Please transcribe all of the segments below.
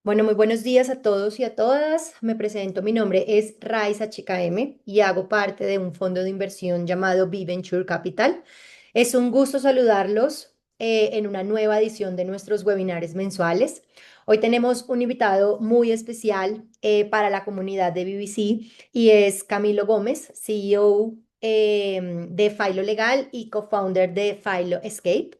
Bueno, muy buenos días a todos y a todas. Me presento, mi nombre es Raiza HKM y hago parte de un fondo de inversión llamado B Venture Capital. Es un gusto saludarlos en una nueva edición de nuestros webinares mensuales. Hoy tenemos un invitado muy especial para la comunidad de BBC y es Camilo Gómez, CEO de Filo Legal y co-founder de Filo Escape.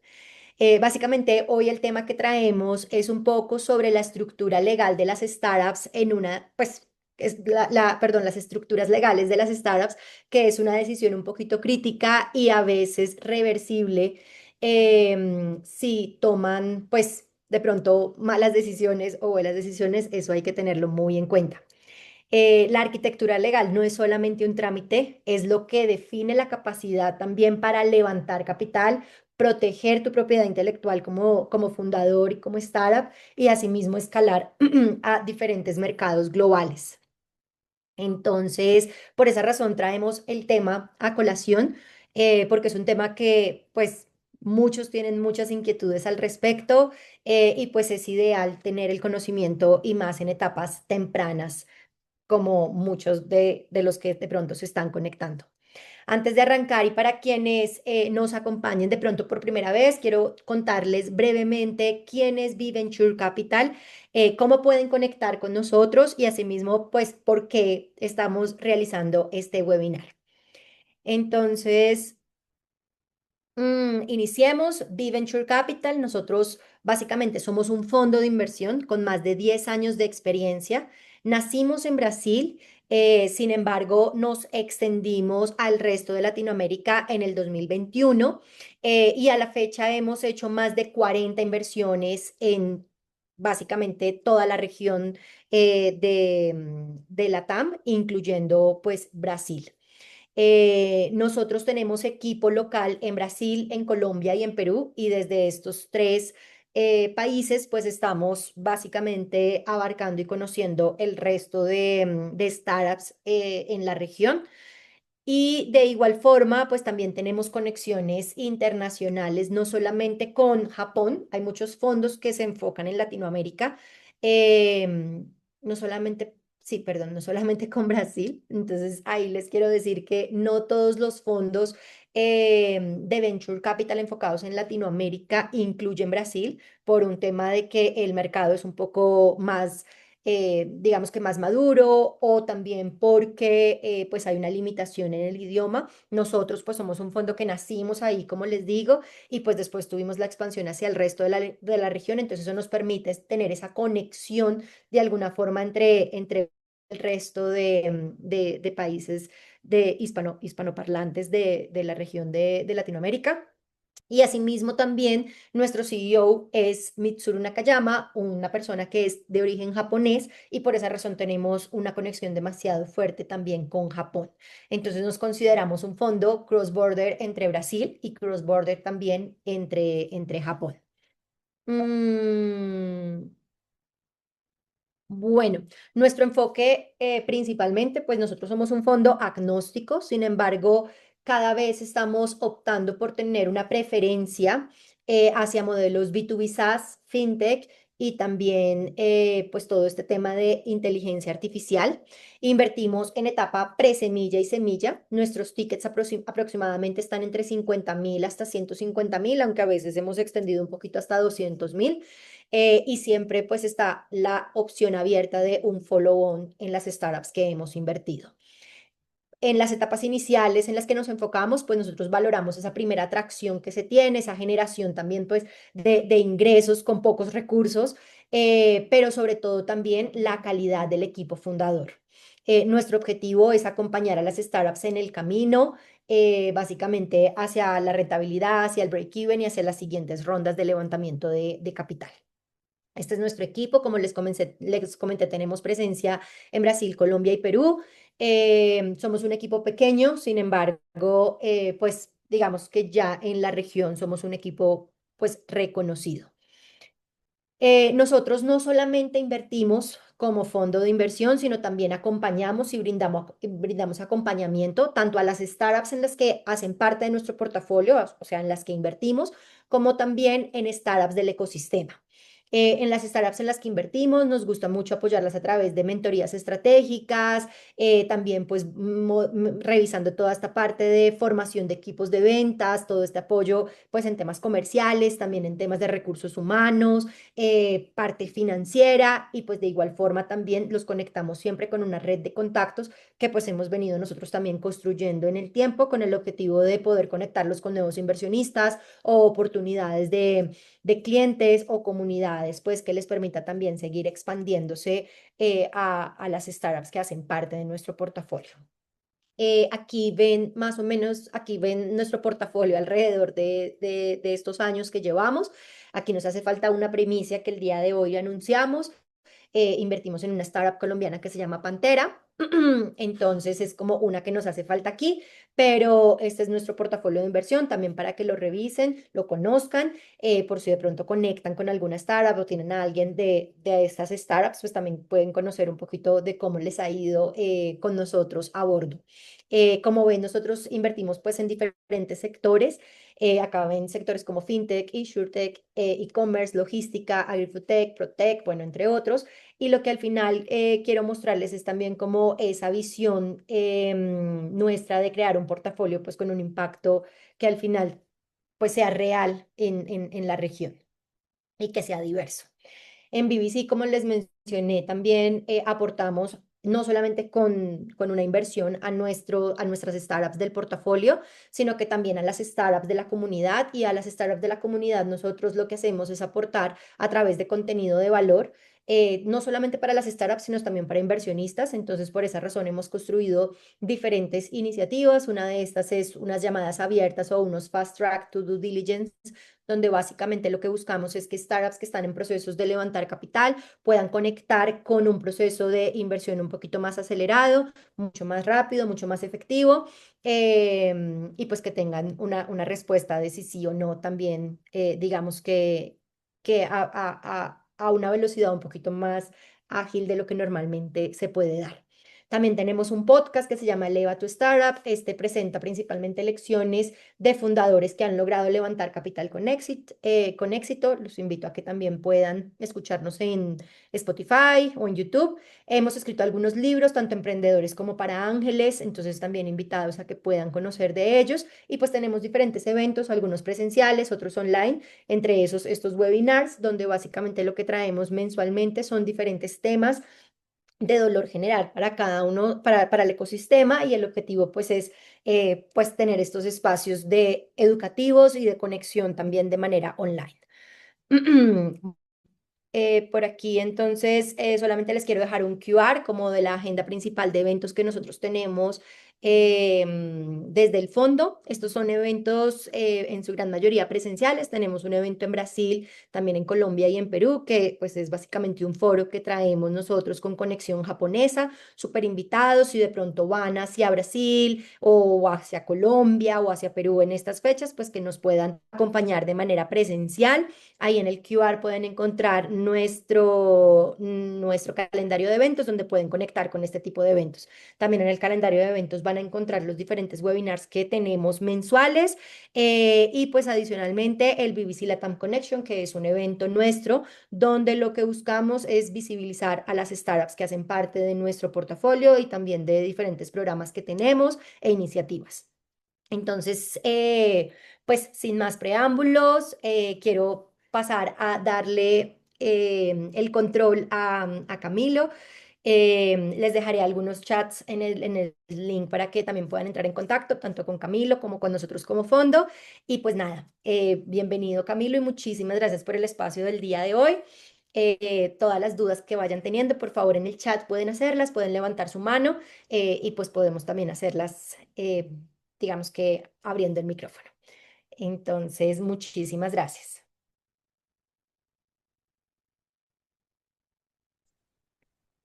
Básicamente, hoy el tema que traemos es un poco sobre la estructura legal de las startups en una, pues, perdón, las estructuras legales de las startups, que es una decisión un poquito crítica y a veces reversible si toman, pues, de pronto malas decisiones o buenas decisiones, eso hay que tenerlo muy en cuenta. La arquitectura legal no es solamente un trámite, es lo que define la capacidad también para levantar capital, proteger tu propiedad intelectual como fundador y como startup y asimismo escalar a diferentes mercados globales. Entonces, por esa razón traemos el tema a colación, porque es un tema que pues muchos tienen muchas inquietudes al respecto y pues es ideal tener el conocimiento y más en etapas tempranas como muchos de los que de pronto se están conectando. Antes de arrancar y para quienes nos acompañen de pronto por primera vez, quiero contarles brevemente quién es V-Venture Capital, cómo pueden conectar con nosotros y asimismo, pues, por qué estamos realizando este webinar. Entonces, iniciemos V-Venture Capital. Nosotros básicamente somos un fondo de inversión con más de 10 años de experiencia. Nacimos en Brasil, sin embargo, nos extendimos al resto de Latinoamérica en el 2021 y a la fecha hemos hecho más de 40 inversiones en básicamente toda la región de Latam, incluyendo pues Brasil. Nosotros tenemos equipo local en Brasil, en Colombia y en Perú, y desde estos tres países, pues estamos básicamente abarcando y conociendo el resto de startups en la región. Y de igual forma, pues también tenemos conexiones internacionales, no solamente con Japón, hay muchos fondos que se enfocan en Latinoamérica, no solamente, sí, perdón, no solamente con Brasil. Entonces ahí les quiero decir que no todos los fondos de Venture Capital enfocados en Latinoamérica incluyen Brasil por un tema de que el mercado es un poco más digamos que más maduro o también porque pues hay una limitación en el idioma. Nosotros pues somos un fondo que nacimos ahí, como les digo, y pues después tuvimos la expansión hacia el resto de la región, entonces eso nos permite tener esa conexión de alguna forma entre el resto de países hispanoparlantes de la región de Latinoamérica. Y asimismo también nuestro CEO es Mitsuru Nakayama, una persona que es de origen japonés y por esa razón tenemos una conexión demasiado fuerte también con Japón. Entonces nos consideramos un fondo cross-border entre Brasil y cross-border también entre Japón. Mm, bueno, nuestro enfoque principalmente, pues nosotros somos un fondo agnóstico, sin embargo, cada vez estamos optando por tener una preferencia hacia modelos B2B SaaS, FinTech y también pues todo este tema de inteligencia artificial. Invertimos en etapa pre-semilla y semilla. Nuestros tickets aproximadamente están entre 50.000 hasta 150.000, aunque a veces hemos extendido un poquito hasta 200.000 y siempre pues está la opción abierta de un follow-on en las startups que hemos invertido. En las etapas iniciales en las que nos enfocamos, pues nosotros valoramos esa primera atracción que se tiene, esa generación también pues de ingresos con pocos recursos, pero sobre todo también la calidad del equipo fundador. Nuestro objetivo es acompañar a las startups en el camino, básicamente hacia la rentabilidad, hacia el break-even y hacia las siguientes rondas de levantamiento de capital. Este es nuestro equipo, como les comenté, tenemos presencia en Brasil, Colombia y Perú. Somos un equipo pequeño, sin embargo, pues digamos que ya en la región somos un equipo pues reconocido. Nosotros no solamente invertimos como fondo de inversión, sino también acompañamos y brindamos acompañamiento tanto a las startups en las que hacen parte de nuestro portafolio, o sea, en las que invertimos, como también en startups del ecosistema. En las startups en las que invertimos, nos gusta mucho apoyarlas a través de mentorías estratégicas, también pues revisando toda esta parte de formación de equipos de ventas, todo este apoyo pues en temas comerciales, también en temas de recursos humanos, parte financiera y pues de igual forma también los conectamos siempre con una red de contactos que pues hemos venido nosotros también construyendo en el tiempo con el objetivo de poder conectarlos con nuevos inversionistas o oportunidades de clientes o comunidades, pues que les permita también seguir expandiéndose a las startups que hacen parte de nuestro portafolio. Aquí ven más o menos, aquí ven nuestro portafolio alrededor de estos años que llevamos. Aquí nos hace falta una primicia que el día de hoy anunciamos. Invertimos en una startup colombiana que se llama Pantera. Entonces es como una que nos hace falta aquí, pero este es nuestro portafolio de inversión también para que lo revisen, lo conozcan, por si de pronto conectan con alguna startup o tienen a alguien de estas startups, pues también pueden conocer un poquito de cómo les ha ido con nosotros a bordo. Como ven, nosotros invertimos pues en diferentes sectores. Acá ven sectores como FinTech, InsurTech, e-commerce, logística, AgriFoodTech, ProTech, bueno, entre otros. Y lo que al final quiero mostrarles es también como esa visión nuestra de crear un portafolio pues con un impacto que al final pues sea real en la región y que sea diverso. En BBC, como les mencioné, también aportamos no solamente con una inversión a nuestras startups del portafolio, sino que también a las startups de la comunidad y a las startups de la comunidad nosotros lo que hacemos es aportar a través de contenido de valor, no solamente para las startups, sino también para inversionistas. Entonces, por esa razón hemos construido diferentes iniciativas. Una de estas es unas llamadas abiertas o unos fast track to due diligence donde básicamente lo que buscamos es que startups que están en procesos de levantar capital puedan conectar con un proceso de inversión un poquito más acelerado, mucho más rápido, mucho más efectivo, y pues que tengan una respuesta de si sí o no también, digamos que a una velocidad un poquito más ágil de lo que normalmente se puede dar. También tenemos un podcast que se llama Eleva tu Startup. Este presenta principalmente lecciones de fundadores que han logrado levantar capital con éxito. Los invito a que también puedan escucharnos en Spotify o en YouTube. Hemos escrito algunos libros, tanto emprendedores como para ángeles, entonces también invitados a que puedan conocer de ellos. Y pues tenemos diferentes eventos, algunos presenciales, otros online, entre esos estos webinars, donde básicamente lo que traemos mensualmente son diferentes temas de dolor general para cada uno, para el ecosistema y el objetivo pues es pues tener estos espacios de educativos y de conexión también de manera online. Por aquí, entonces, solamente les quiero dejar un QR como de la agenda principal de eventos que nosotros tenemos desde el fondo. Estos son eventos en su gran mayoría presenciales. Tenemos un evento en Brasil, también en Colombia y en Perú, que pues es básicamente un foro que traemos nosotros con conexión japonesa, súper invitados. Si de pronto van hacia Brasil o hacia Colombia o hacia Perú en estas fechas, pues que nos puedan acompañar de manera presencial. Ahí en el QR pueden encontrar nuestro calendario de eventos donde pueden conectar con este tipo de eventos. También en el calendario de eventos van a encontrar los diferentes webinars que tenemos mensuales y pues adicionalmente el BBC Latam Connection, que es un evento nuestro donde lo que buscamos es visibilizar a las startups que hacen parte de nuestro portafolio y también de diferentes programas que tenemos e iniciativas. Entonces, pues sin más preámbulos, quiero pasar a darle el control a Camilo. Les dejaré algunos chats en el link para que también puedan entrar en contacto, tanto con Camilo como con nosotros como fondo. Y pues nada, bienvenido Camilo y muchísimas gracias por el espacio del día de hoy. Todas las dudas que vayan teniendo, por favor, en el chat pueden hacerlas, pueden levantar su mano y pues podemos también hacerlas, digamos que abriendo el micrófono. Entonces, muchísimas gracias.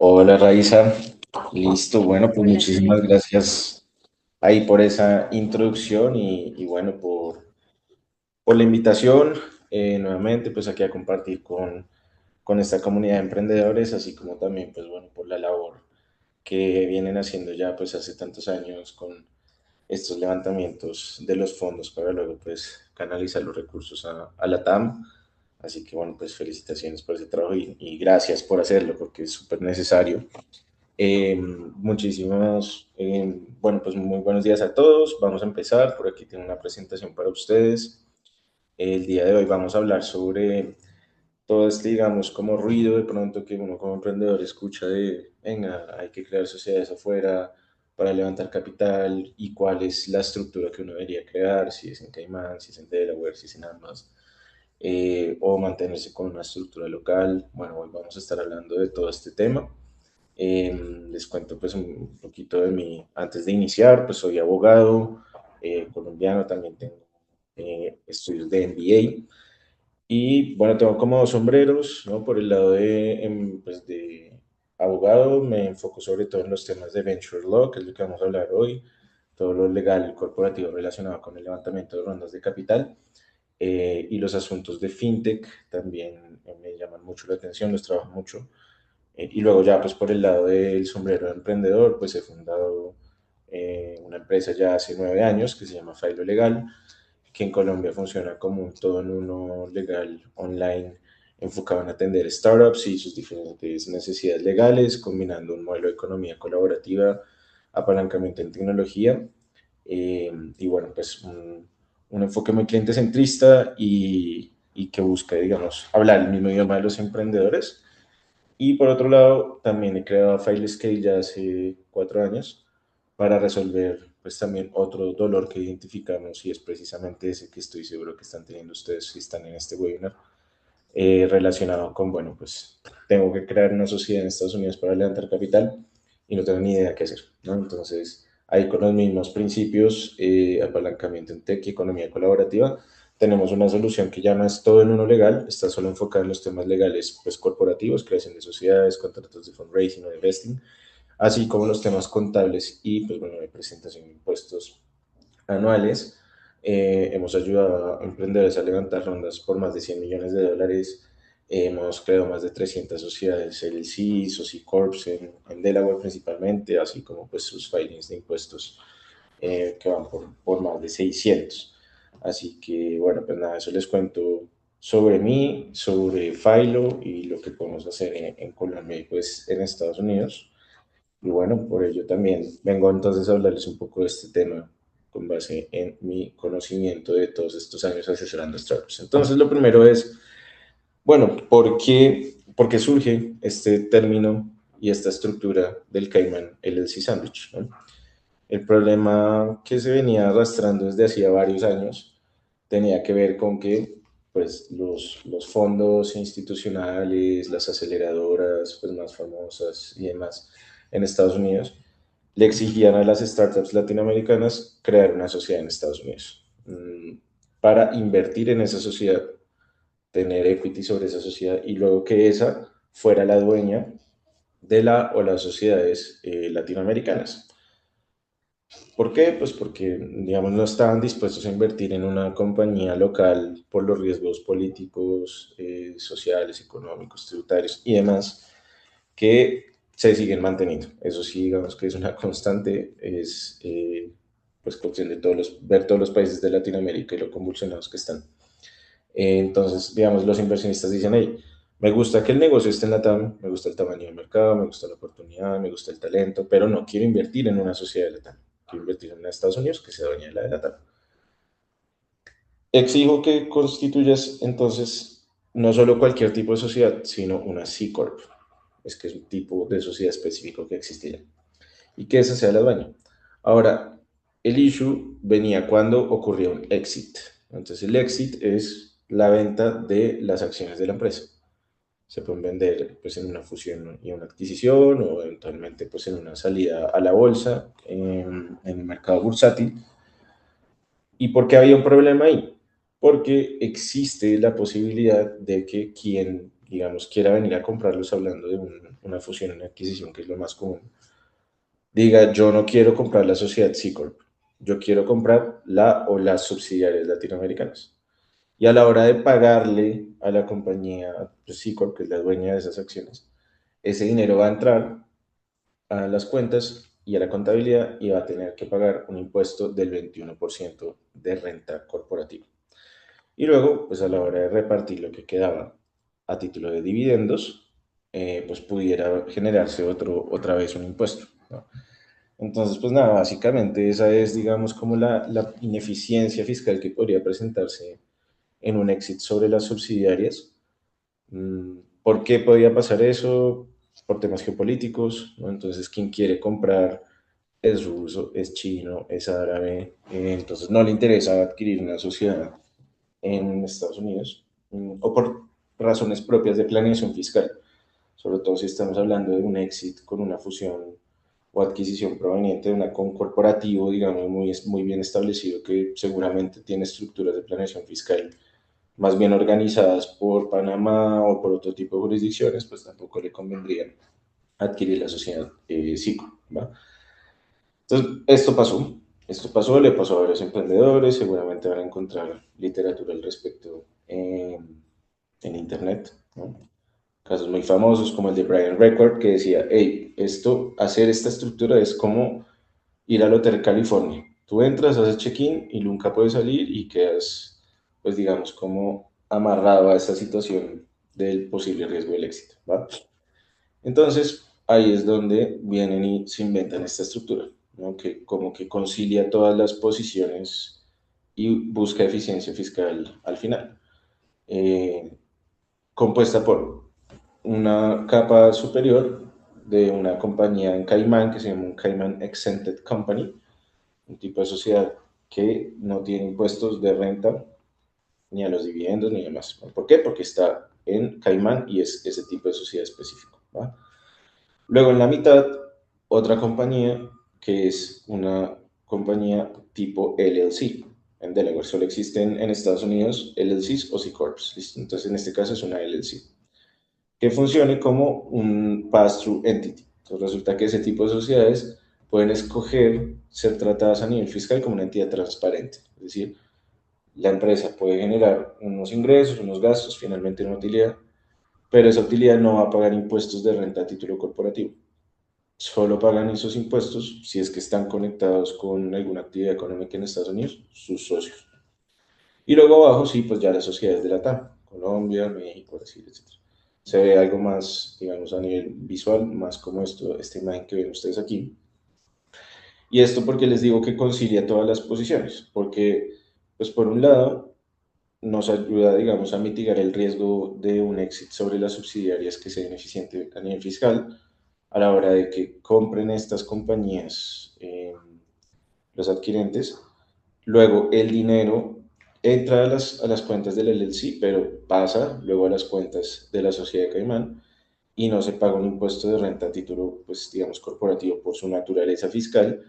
Hola Raiza, listo, bueno, pues Hola, muchísimas Camilo. gracias ahí por esa introducción y bueno, por la invitación nuevamente pues aquí a compartir con esta comunidad de emprendedores, así como también pues bueno, por la labor que vienen haciendo ya pues hace tantos años con estos levantamientos de los fondos para luego pues canalizar los recursos a la TAM. Así que bueno, pues felicitaciones por ese trabajo y gracias por hacerlo porque es súper necesario. Muchísimos, bueno, pues muy buenos días a todos. Vamos a empezar. Por aquí tengo una presentación para ustedes. El día de hoy vamos a hablar sobre todo este, digamos, como ruido de pronto que uno como emprendedor escucha de, venga, hay que crear sociedades afuera para levantar capital y cuál es la estructura que uno debería crear, si es en Caimán, si es en Delaware, si es en ambas, o mantenerse con una estructura local. Bueno, hoy vamos a estar hablando de todo este tema. Les cuento pues un poquito de mí antes de iniciar, pues soy abogado colombiano, también tengo estudios de MBA y bueno, tengo como dos sombreros, ¿no? Por el lado de, pues de abogado me enfoco sobre todo en los temas de Venture Law, que es lo que vamos a hablar hoy, todo lo legal corporativo relacionado con el levantamiento de rondas de capital y los asuntos de FinTech también me llaman mucho la atención, los trabajo mucho. Y luego ya pues por el lado del sombrero de emprendedor, pues he fundado una empresa ya hace 9 años que se llama Filo Legal, que en Colombia funciona como un todo en uno legal online enfocado en atender startups y sus diferentes necesidades legales, combinando un modelo de economía colaborativa, apalancamiento en tecnología y bueno, pues un enfoque muy cliente centrista y que busca, digamos, hablar el mismo idioma de los emprendedores y por otro lado, también he creado FileScale ya hace 4 años para resolver pues también otro dolor que identificamos y es precisamente ese que estoy seguro que están teniendo ustedes si están en este webinar, relacionado con, bueno, pues tengo que crear una sociedad en Estados Unidos para levantar capital y no tengo ni idea qué hacer, ¿no? Entonces, ahí con los mismos principios, apalancamiento en tech y economía colaborativa, tenemos una solución que ya no es todo en uno legal, está solo enfocada en los temas legales pues, corporativos, creación de sociedades, contratos de fundraising o de investing, así como los temas contables y pues, bueno, de presentación de impuestos anuales. Hemos ayudado a emprendedores a levantar rondas por más de 100 millones de dólares. Hemos creado más de 300 sociedades LLCs o C-Corps en Delaware principalmente, así como pues sus filings de impuestos que van por más de 600. Así que bueno, pues nada, eso les cuento sobre mí, sobre Filo y lo que podemos hacer en Colombia y pues en Estados Unidos. Y bueno, por ello también vengo entonces a hablarles un poco de este tema con base en mi conocimiento de todos estos años asesorando startups. Entonces, lo primero es, bueno, ¿por qué surge este término y esta estructura del Cayman LLC Sandwich? ¿No? El problema que se venía arrastrando desde hacía varios años tenía que ver con que pues, los fondos institucionales, las aceleradoras pues, más famosas y demás en Estados Unidos, le exigían a las startups latinoamericanas crear una sociedad en Estados Unidos para invertir en esa sociedad, tener equity sobre esa sociedad y luego que esa fuera la dueña de la o las sociedades latinoamericanas. ¿Por qué? Pues porque, digamos, no estaban dispuestos a invertir en una compañía local por los riesgos políticos, sociales, económicos, tributarios y demás que se siguen manteniendo. Eso sí, digamos que es una constante, es pues cuestión de ver todos los países de Latinoamérica y lo convulsionados que están. Entonces, digamos, los inversionistas dicen, hey, me gusta que el negocio esté en la TAM, me gusta el tamaño del mercado, me gusta la oportunidad, me gusta el talento, pero no quiero invertir en una sociedad de la TAM. Quiero invertir en una de Estados Unidos que sea dueña de la TAM. Exijo que constituyas entonces no solo cualquier tipo de sociedad, sino una C Corp. Es que es un tipo de sociedad específico que existía. Y que esa sea la dueña. Ahora, el issue venía cuando ocurrió un exit. Entonces, el exit es la venta de las acciones de la empresa. Se pueden vender pues, en una fusión y una adquisición o eventualmente pues, en una salida a la bolsa, en el mercado bursátil. ¿Y por qué había un problema ahí? Porque existe la posibilidad de que quien, digamos, quiera venir a comprarlos hablando de una fusión y una adquisición, que es lo más común, diga, yo no quiero comprar la sociedad C Corp, yo quiero comprar la o las subsidiarias latinoamericanas. Y a la hora de pagarle a la compañía pues, C Corp, que es la dueña de esas acciones, ese dinero va a entrar a las cuentas y a la contabilidad y va a tener que pagar un impuesto del 21% de renta corporativa. Y luego, pues a la hora de repartir lo que quedaba a título de dividendos, pues pudiera generarse otra vez un impuesto, ¿no? Entonces, pues nada, básicamente esa es, digamos, como la ineficiencia fiscal que podría presentarse en un exit sobre las subsidiarias. ¿Por qué podía pasar eso? Por temas geopolíticos, ¿no? Entonces, quien quiere comprar es ruso, es chino, es árabe, entonces no le interesa adquirir una sociedad en Estados Unidos, o por razones propias de planeación fiscal, sobre todo si estamos hablando de un exit con una fusión o adquisición proveniente de un corporativo, digamos, muy bien establecido que seguramente tiene estructuras de planeación fiscal más bien organizadas por Panamá o por otro tipo de jurisdicciones, pues tampoco le convendría adquirir la sociedad SICO, ¿va? Entonces, esto pasó, le pasó a varios emprendedores, seguramente van a encontrar literatura al respecto en internet, ¿no? Casos muy famosos como el de Brian Record, que decía, hey, hacer esta estructura es como ir al Hotel California. Tú entras, haces check-in y nunca puedes salir y quedas, pues digamos, como amarrado a esa situación del posible riesgo del éxito, ¿va? Entonces, ahí es donde vienen y se inventan esta estructura, ¿no? Que como que concilia todas las posiciones y busca eficiencia fiscal al final, eh, compuesta por una capa superior de una compañía en Caimán que se llama un Cayman Exempted Company, un tipo de sociedad que no tiene impuestos de renta ni a los dividendos ni demás. ¿Por qué? Porque está en Caimán y es ese tipo de sociedad específico, ¿va? Luego en la mitad, otra compañía que es una compañía tipo LLC. En Delaware solo existen en Estados Unidos LLCs o C Corps. ¿Listo? Entonces en este caso es una LLC que funcione como un pass-through entity. Entonces resulta que ese tipo de sociedades pueden escoger ser tratadas a nivel fiscal como una entidad transparente. Es decir, la empresa puede generar unos ingresos, unos gastos, finalmente una utilidad, pero esa utilidad no va a pagar impuestos de renta a título corporativo. Solo pagan esos impuestos si es que están conectados con alguna actividad económica en Estados Unidos, sus socios. Y luego abajo, sí, pues ya las sociedades de la TAM, Colombia, México, Brasil, etc. Se ve algo más, digamos, a nivel visual, más como esta imagen que ven ustedes aquí. Y esto porque les digo que concilia todas las posiciones, porque, pues por un lado, nos ayuda, digamos, a mitigar el riesgo de un éxito sobre las subsidiarias que sea ineficiente a nivel fiscal a la hora de que compren estas compañías los adquirentes. Luego el dinero entra a las cuentas del LLC, pero pasa luego a las cuentas de la sociedad de Caimán y no se paga un impuesto de renta a título, pues digamos, corporativo por su naturaleza fiscal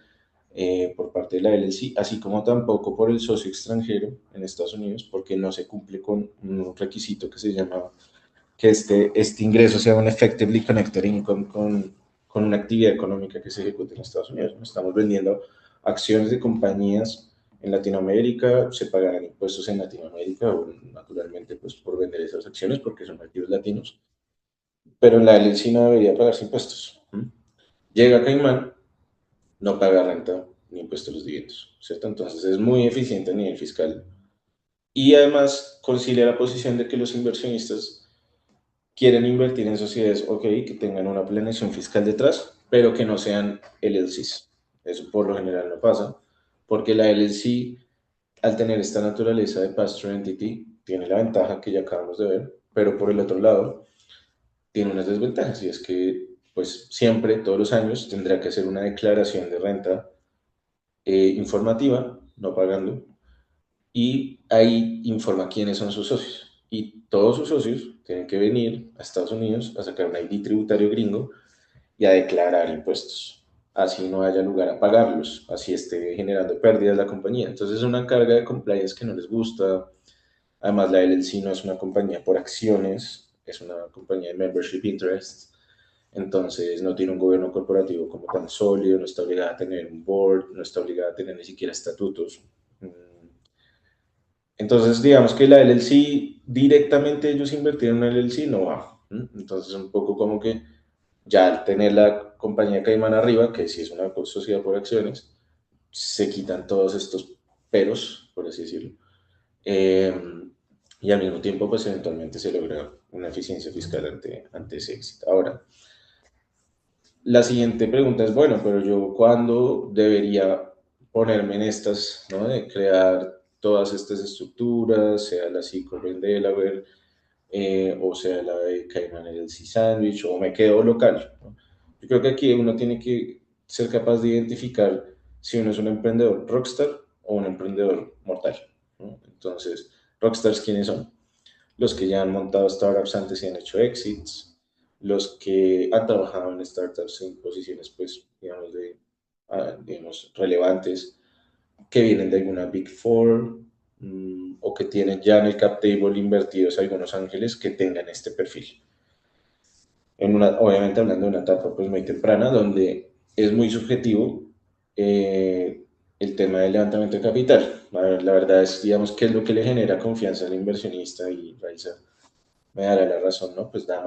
por parte de la LLC, así como tampoco por el socio extranjero en Estados Unidos, porque no se cumple con un requisito que se llama que este ingreso sea un effectively connected income con una actividad económica que se ejecute en Estados Unidos. Estamos vendiendo acciones de compañías en Latinoamérica, se pagarán impuestos en Latinoamérica, o naturalmente pues por vender esas acciones porque son activos latinos, pero en la LLC no debería pagarse impuestos. Llega a Caimán, no paga renta ni impuestos a los dividendos, ¿cierto? Entonces es muy eficiente a nivel fiscal y además concilia la posición de que los inversionistas quieren invertir en sociedades, ok, que tengan una planeación fiscal detrás, pero que no sean LLCs. Eso por lo general no pasa, porque la LLC, al tener esta naturaleza de pass-through entity, tiene la ventaja que ya acabamos de ver, pero por el otro lado, tiene unas desventajas, y es que, pues siempre, todos los años, tendrá que hacer una declaración de renta informativa, no pagando, y ahí informa quiénes son sus socios. Y todos sus socios tienen que venir a Estados Unidos a sacar un ID tributario gringo y a declarar impuestos. Así no haya lugar a pagarlos, así esté generando pérdidas la compañía. Entonces es una carga de compliance que no les gusta. Además, la LLC no es una compañía por acciones, es una compañía de membership interest. Entonces no tiene un gobierno corporativo como tan sólido, no está obligada a tener un board, no está obligada a tener ni siquiera estatutos. Entonces, digamos que la LLC, directamente ellos invertir en una LLC no va. Entonces, un poco como que ya al tener la compañía Caimán arriba, que sí es una sociedad por acciones, se quitan todos estos peros, por así decirlo. Eh, y al mismo tiempo pues eventualmente se logra una eficiencia fiscal ante ese éxito. Ahora, la siguiente pregunta es, bueno, pero yo cuándo debería ponerme en estas, ¿no? De crear todas estas estructuras, sea la C Corp en Delaware, o sea la de Cayman LLC Sandwich, o me quedo local, ¿no? Yo creo que aquí uno tiene que ser capaz de identificar si uno es un emprendedor rockstar o un emprendedor mortal, ¿no? Entonces, rockstars, ¿quiénes son? Los que ya han montado startups antes y han hecho exits, los que han trabajado en startups en posiciones, pues, digamos, digamos, relevantes, que vienen de alguna Big Four, o que tienen ya en el cap table invertidos algunos ángeles que tengan este perfil. Obviamente hablando de una etapa pues muy temprana, donde es muy subjetivo el tema del levantamiento de capital. La verdad es, digamos, qué es lo que le genera confianza al inversionista, y Raiza me dará la razón, ¿no? Pues da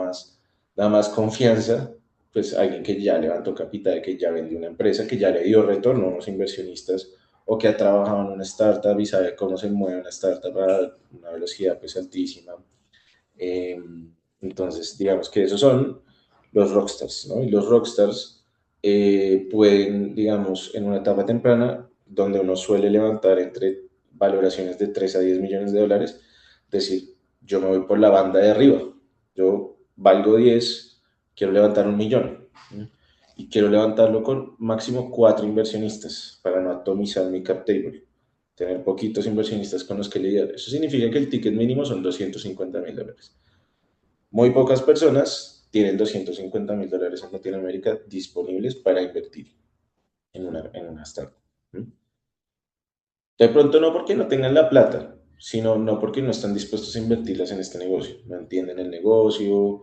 más confianza, pues alguien que ya levantó capital, que ya vendió una empresa, que ya le dio retorno a unos inversionistas, o que ha trabajado en una startup y sabe cómo se mueve una startup a una velocidad pues altísima. Eh, entonces, digamos que esos son los rockstars, ¿no? Y los rockstars pueden, digamos, en una etapa temprana, donde uno suele levantar entre valoraciones de 3 a 10 millones de dólares, decir, yo me voy por la banda de arriba, yo valgo 10, quiero levantar 1 millón, ¿no? Y quiero levantarlo con máximo 4 inversionistas para no atomizar mi cap table, tener poquitos inversionistas con los que lidiar. Eso significa que el ticket mínimo son $250,000. Muy pocas personas tienen $250,000 en Latinoamérica disponibles para invertir en una startup. De pronto no porque no tengan la plata, sino no porque no están dispuestos a invertirlas en este negocio. No entienden el negocio,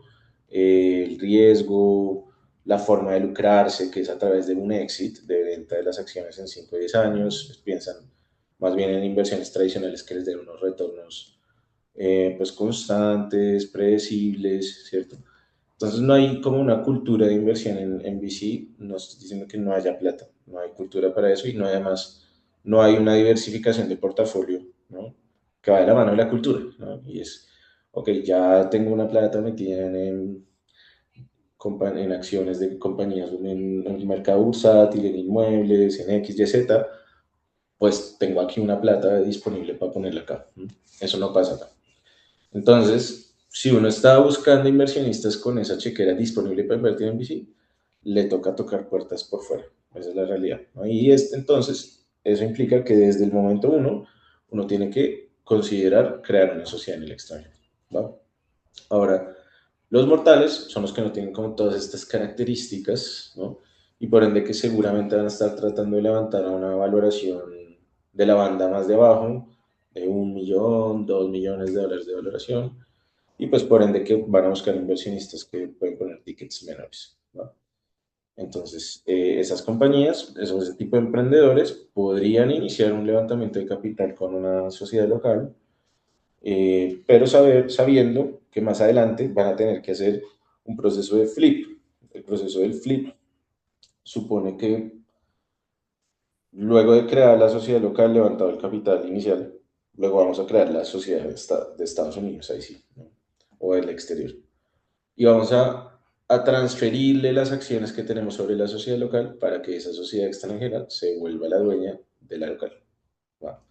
el riesgo, la forma de lucrarse, que es a través de un exit, de venta de las acciones en 5 o 10 años. Pues piensan más bien en inversiones tradicionales que les den unos retornos pues constantes, predecibles, ¿cierto? Entonces no hay como una cultura de inversión en VC. No estoy diciendo que no haya plata, no hay cultura para eso, y no, además no hay una diversificación de portafolio, ¿no? Que va de la mano de la cultura, ¿no? Y es, ok, ya tengo una plata metida en acciones de compañías en el mercado bursátil, en inmuebles, en X, Y, Z, pues tengo aquí una plata disponible para ponerla acá. Eso no pasa acá. Entonces, si uno está buscando inversionistas con esa chequera disponible para invertir en VC, le toca tocar puertas por fuera. Esa es la realidad, ¿no? Y entonces, eso implica que desde el momento uno tiene que considerar crear una sociedad en el extranjero, ¿va? Ahora, los mortales son los que no tienen como todas estas características, ¿no? Y por ende que seguramente van a estar tratando de levantar a una valoración de la banda más de abajo, de 1 millón, $2 millones de valoración, y pues por ende que van a buscar inversionistas que pueden poner tickets menores, ¿no? Entonces, esas compañías, ese tipo de emprendedores podrían iniciar un levantamiento de capital con una sociedad local, pero sabiendo que más adelante van a tener que hacer un proceso de flip. El proceso del flip supone que luego de crear la sociedad local, levantado el capital inicial, luego vamos a crear la sociedad de Estados Unidos, ahí sí, ¿no? O del exterior. Y vamos a transferirle las acciones que tenemos sobre la sociedad local para que esa sociedad extranjera se vuelva la dueña de la local. ¿Va?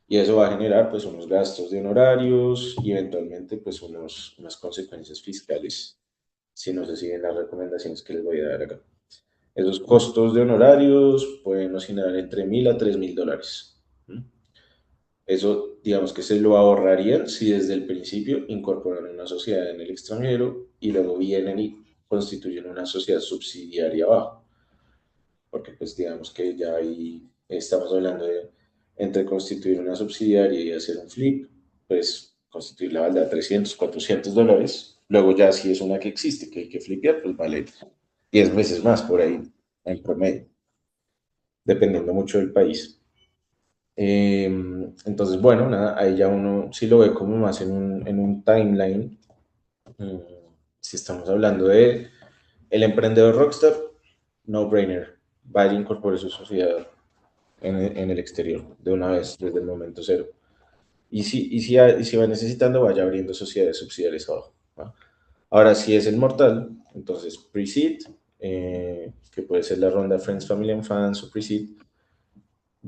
Y eso va a generar pues unos gastos de honorarios y eventualmente pues unas consecuencias fiscales si no se siguen las recomendaciones que les voy a dar acá. Esos costos de honorarios pueden oscilar entre $1,000 a $3,000. Eso, digamos que se lo ahorrarían si desde el principio incorporan una sociedad en el extranjero y luego vienen y constituyen una sociedad subsidiaria abajo. Porque pues digamos que ya ahí estamos hablando de entre constituir una subsidiaria y hacer un flip, pues constituir la vale 300, $400. Luego ya si es una que existe, que hay que flipear, pues vale 10 veces más por ahí en promedio, dependiendo mucho del país. Entonces, bueno, nada, ahí ya uno sí lo ve como más en un timeline. Mm, Si estamos hablando de el emprendedor rockstar, no brainer, vaya a incorpore su sociedad en el exterior de una vez, desde el momento cero. Y si va necesitando, vaya abriendo sociedades subsidiarias abajo, ¿no? Ahora, si es el mortal, entonces pre-seed, que puede ser la ronda Friends, Family and Fans o pre-seed,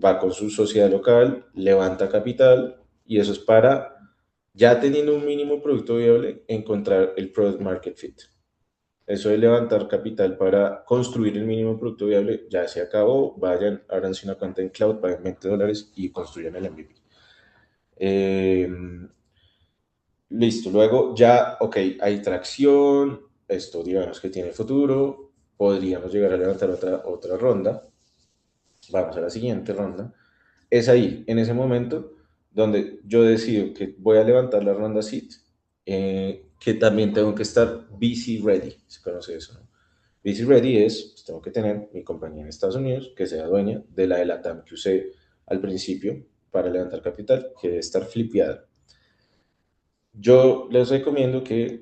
va con su sociedad local, levanta capital y eso es para, ya teniendo un mínimo producto viable, encontrar el product market fit. Eso de levantar capital para construir el mínimo producto viable ya se acabó. Vayan, ábranse una cuenta en cloud, paguen $20 y construyan el MVP. Eh, Listo, luego ya, ok, hay tracción, esto digamos que tiene futuro, podríamos llegar a levantar otra ronda, vamos a la siguiente ronda. Es ahí, en ese momento, donde yo decido que voy a levantar la ronda seed, que también tengo que estar VC ready, se conoce eso, ¿no? VC ready es, pues, tengo que tener mi compañía en Estados Unidos que sea dueña de la de LATAM que usé al principio para levantar capital, que debe estar flipeada. Yo les recomiendo que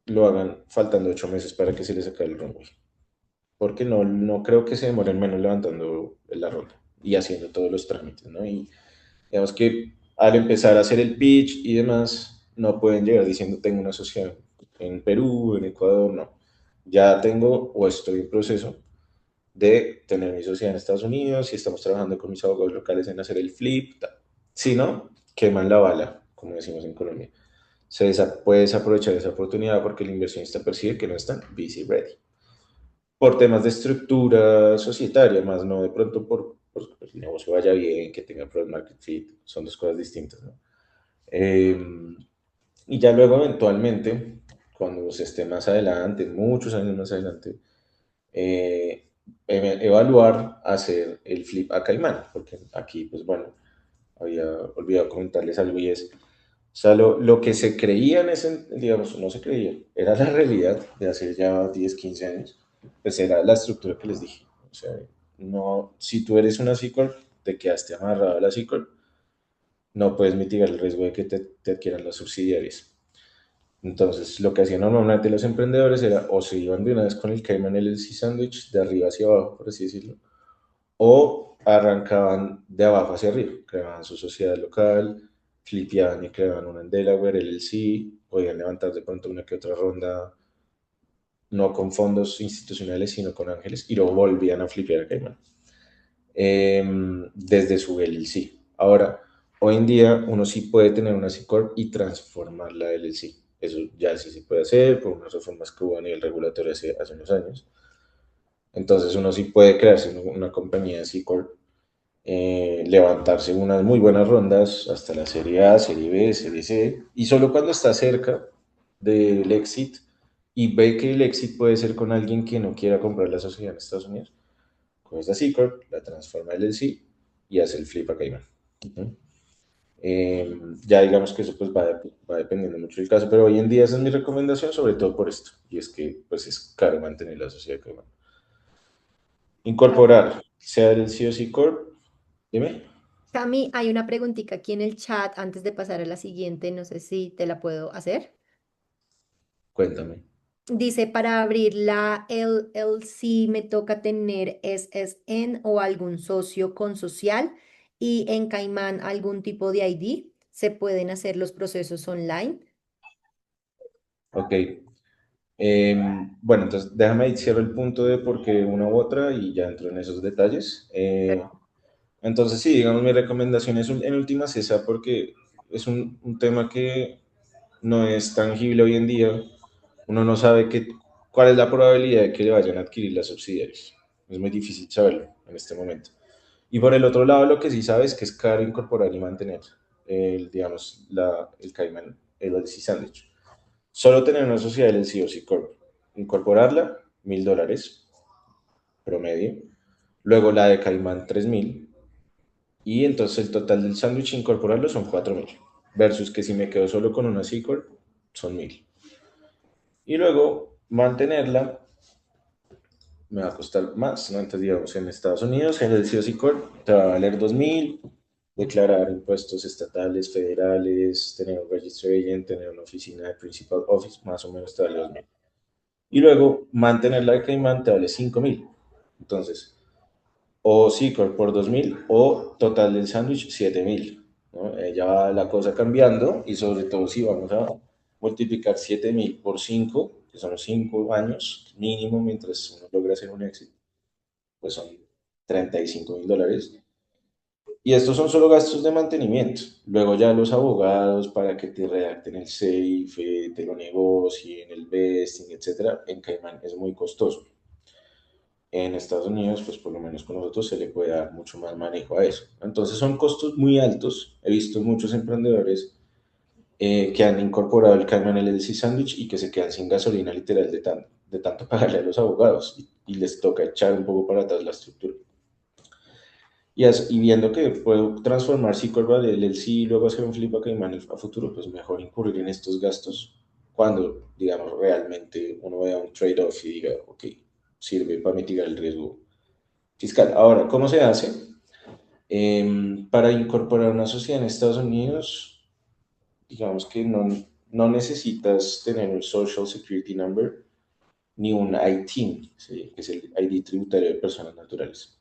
lo hagan faltando 8 meses para que se les acabe el runway, porque no creo que se demoren menos levantando la ronda y haciendo todos los trámites, ¿no? Y digamos que al empezar a hacer el pitch y demás, no pueden llegar diciendo tengo una sociedad en Perú, en Ecuador, no. Ya tengo o estoy en proceso de tener mi sociedad en Estados Unidos y estamos trabajando con mis abogados locales en hacer el flip. Tal. Si no, queman la bala, como decimos en Colombia. Puede desaprovechar esa oportunidad porque el inversionista percibe que no están busy ready. Por temas de estructura societaria, más no de pronto por que el negocio vaya bien, que tenga product market fit, son dos cosas distintas, ¿no? Eh, y ya luego eventualmente, cuando se esté más adelante, muchos años más adelante, eh, evaluar hacer el flip a Caimán, porque aquí, pues bueno, había olvidado comentarles algo y es, o sea, lo que se creía en ese, digamos, no se creía, era la realidad de hace ya 10 15 años, pues era la estructura que les dije. O sea, no, si tú eres una C Corp, te quedaste amarrado a la C Corp, no puedes mitigar el riesgo de que te adquieran las subsidiarias. Entonces, lo que hacían normalmente los emprendedores era o se iban de una vez con el Cayman LLC Sandwich de arriba hacia abajo, por así decirlo, o arrancaban de abajo hacia arriba, creaban su sociedad local, flipeaban y creaban una en Delaware, LLC, podían levantar de pronto una que otra ronda, no con fondos institucionales, sino con ángeles, y luego volvían a flipear a Cayman desde su LLC. Ahora, hoy en día uno sí puede tener una C Corp y transformar la LLC. Eso ya sí se puede hacer por unas reformas que hubo a nivel regulatorio hace unos años. Entonces uno sí puede crearse una compañía C Corp, levantarse unas muy buenas rondas hasta la Serie A, Serie B, Serie C, y solo cuando está cerca del exit y ve que el exit puede ser con alguien que no quiera comprar la sociedad en Estados Unidos, coge esta C Corp, la transforma en LLC y hace el flip a Cayman. Uh-huh. Ya digamos que eso pues va dependiendo mucho del caso, pero hoy en día esa es mi recomendación, sobre todo por esto, y es que pues es caro mantener la sociedad de Cayman. Incorporar, sea el C o C Corp, dime, Cami, hay una preguntita aquí en el chat antes de pasar a la siguiente, no sé si te la puedo hacer. cuéntame. Dice, para abrir la LLC me toca tener SSN o algún socio consocial y en Caimán algún tipo de ID. ¿Se pueden hacer los procesos online? Ok. Bueno, entonces déjame ahí cierro el punto de por qué una u otra y ya entro en esos detalles. Entonces, sí, digamos, mi recomendación es en últimas esa porque es un tema que no es tangible hoy en día. Uno no sabe cuál es la probabilidad de que le vayan a adquirir las subsidiarias. Es muy difícil saberlo en este momento. Y por el otro lado, lo que sí sabes es que es caro incorporar y mantener, digamos, el Cayman, el LLC Sandwich. Solo tener una sociedad del COC Corp. Incorporarla, $1,000 promedio. Luego la de Caimán, 3,000. Y entonces el total del sándwich incorporarlo son 4,000. Versus que si me quedo solo con una C Corp, son 1,000. Y luego mantenerla me va a costar más, ¿no? Entonces, digamos, en Estados Unidos, en el COC Corp, te va a valer 2,000. Declarar impuestos estatales, federales, tener un register agent, tener una oficina de principal office, más o menos te vale 2,000. Y luego mantenerla de Caimán te vale 5,000. Entonces, o C Corp por 2,000 o total del sándwich 7,000. ¿no? Ya va la cosa cambiando y sobre todo si vamos a multiplicar 7.000 por 5, que son 5 años mínimo mientras uno logra hacer un éxito, pues son $35.000. Y estos son solo gastos de mantenimiento. Luego ya los abogados para que te redacten el SAFE, te lo negocien, el vesting, etcétera, en Caimán es muy costoso. En Estados Unidos, pues por lo menos con nosotros se le puede dar mucho más manejo a eso. Entonces son costos muy altos. He visto muchos emprendedores que han incorporado el Cayman LLC Sandwich y que se quedan sin gasolina literal de tanto pagarle a los abogados y les toca echar un poco para atrás la estructura. Y viendo que puedo transformar C Corp al LLC y luego hacer un flip a Cayman a futuro, pues mejor incurrir en estos gastos cuando, digamos, realmente uno vea un trade-off y diga, ok, sirve para mitigar el riesgo fiscal. Ahora, ¿cómo se hace? Para incorporar una sociedad en Estados Unidos, digamos que no necesitas tener un Social Security Number ni un ITIN, ¿sí? Que es el ID tributario de personas naturales.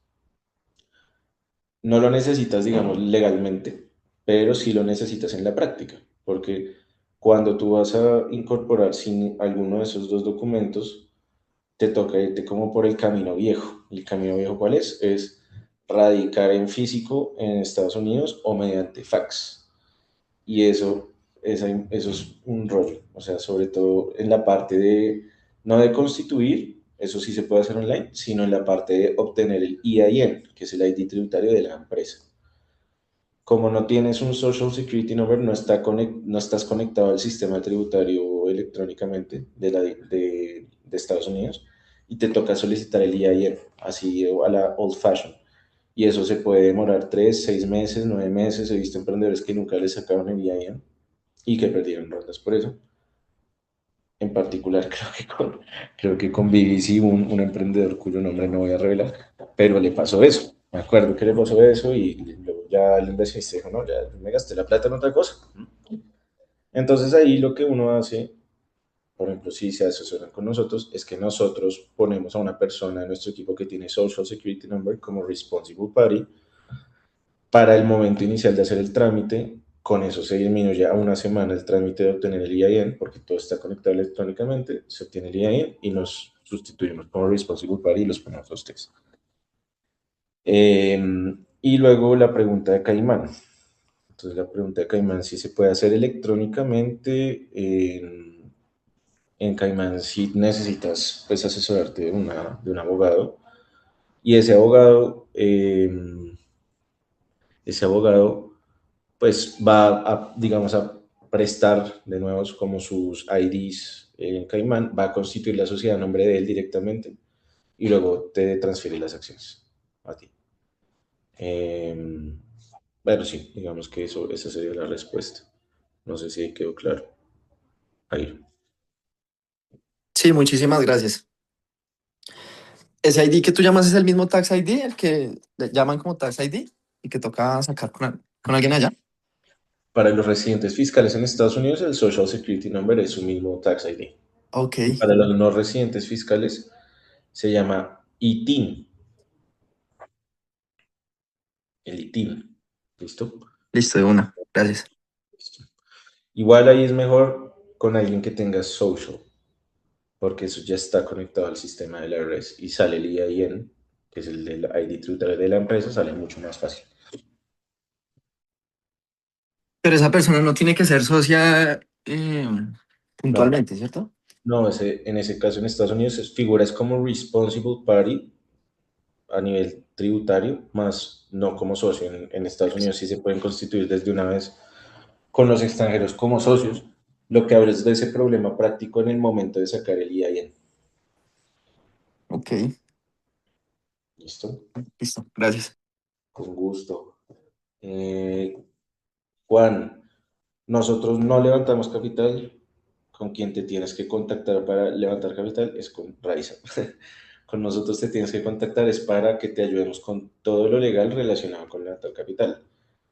No lo necesitas, digamos, legalmente, pero sí lo necesitas en la práctica, porque cuando tú vas a incorporar sin alguno de esos dos documentos, te toca irte como por el camino viejo. ¿Y el camino viejo cuál es? Es radicar en físico en Estados Unidos o mediante fax. Y eso es un rollo, o sea, sobre todo en la parte de, no de constituir, eso sí se puede hacer online, sino en la parte de obtener el EIN, que es el ID tributario de la empresa. Como no tienes un Social Security Number, no estás conectado al sistema tributario electrónicamente de Estados Unidos y te toca solicitar el EIN, así a la old fashion. Y eso se puede demorar 3, 6 meses, 9 meses. He visto emprendedores que nunca les sacaron el EIN y que perdieron rondas por eso. En particular, creo que con BBC, un emprendedor cuyo nombre no voy a revelar, pero le pasó eso. Me acuerdo que le pasó eso y luego ya el inversionista dijo, no, ya me gasté la plata en otra cosa. Entonces ahí lo que uno hace, por ejemplo, si se asesoran con nosotros, es que nosotros ponemos a una persona en nuestro equipo que tiene Social Security Number como Responsible Party para el momento inicial de hacer el trámite. Con eso se disminuye a una semana el trámite de obtener el EIN, porque todo está conectado electrónicamente, se obtiene el EIN y nos sustituimos como Responsible Party y los ponemos a ustedes. Eh, y luego la pregunta de Caimán. Entonces la pregunta de Caimán si se puede hacer electrónicamente. En Caimán si necesitas pues asesorarte de un abogado y ese abogado pues va a, digamos, a prestar de nuevo como sus IDs en Caimán, va a constituir la sociedad a nombre de él directamente y luego te transfiere las acciones a ti. Eh, bueno, sí, digamos que esa sería la respuesta. No sé si quedó claro. Ahí. Sí, muchísimas gracias. ¿Ese ID que tú llamas es el mismo Tax ID, el que le llaman como Tax ID y que toca sacar con alguien allá? Para los residentes fiscales en Estados Unidos, el Social Security Number es su mismo Tax ID. Ok, Y para los no residentes fiscales se llama ITIN, el ITIN. ¿Listo? listo, de una. Gracias. Listo. Igual ahí es mejor con alguien que tenga social, porque eso ya está conectado al sistema de la IRS y sale el EIN, que es el del ID tributario de la empresa, sale mucho más fácil. Pero esa persona no tiene que ser socia No, puntualmente, ¿cierto? no, en ese caso en Estados Unidos figuras como responsible party a nivel tributario, más no como socio. En Estados Unidos sí se pueden constituir desde una vez con los extranjeros como socios, lo que abre es de ese problema práctico en el momento de sacar el EIN. Ok, ¿Listo? listo, gracias. Con gusto. Eh, Juan, nosotros no levantamos capital. Con quien te tienes que contactar para levantar capital es con Raiza. Con nosotros te tienes que contactar es para que te ayudemos con todo lo legal relacionado con levantar capital.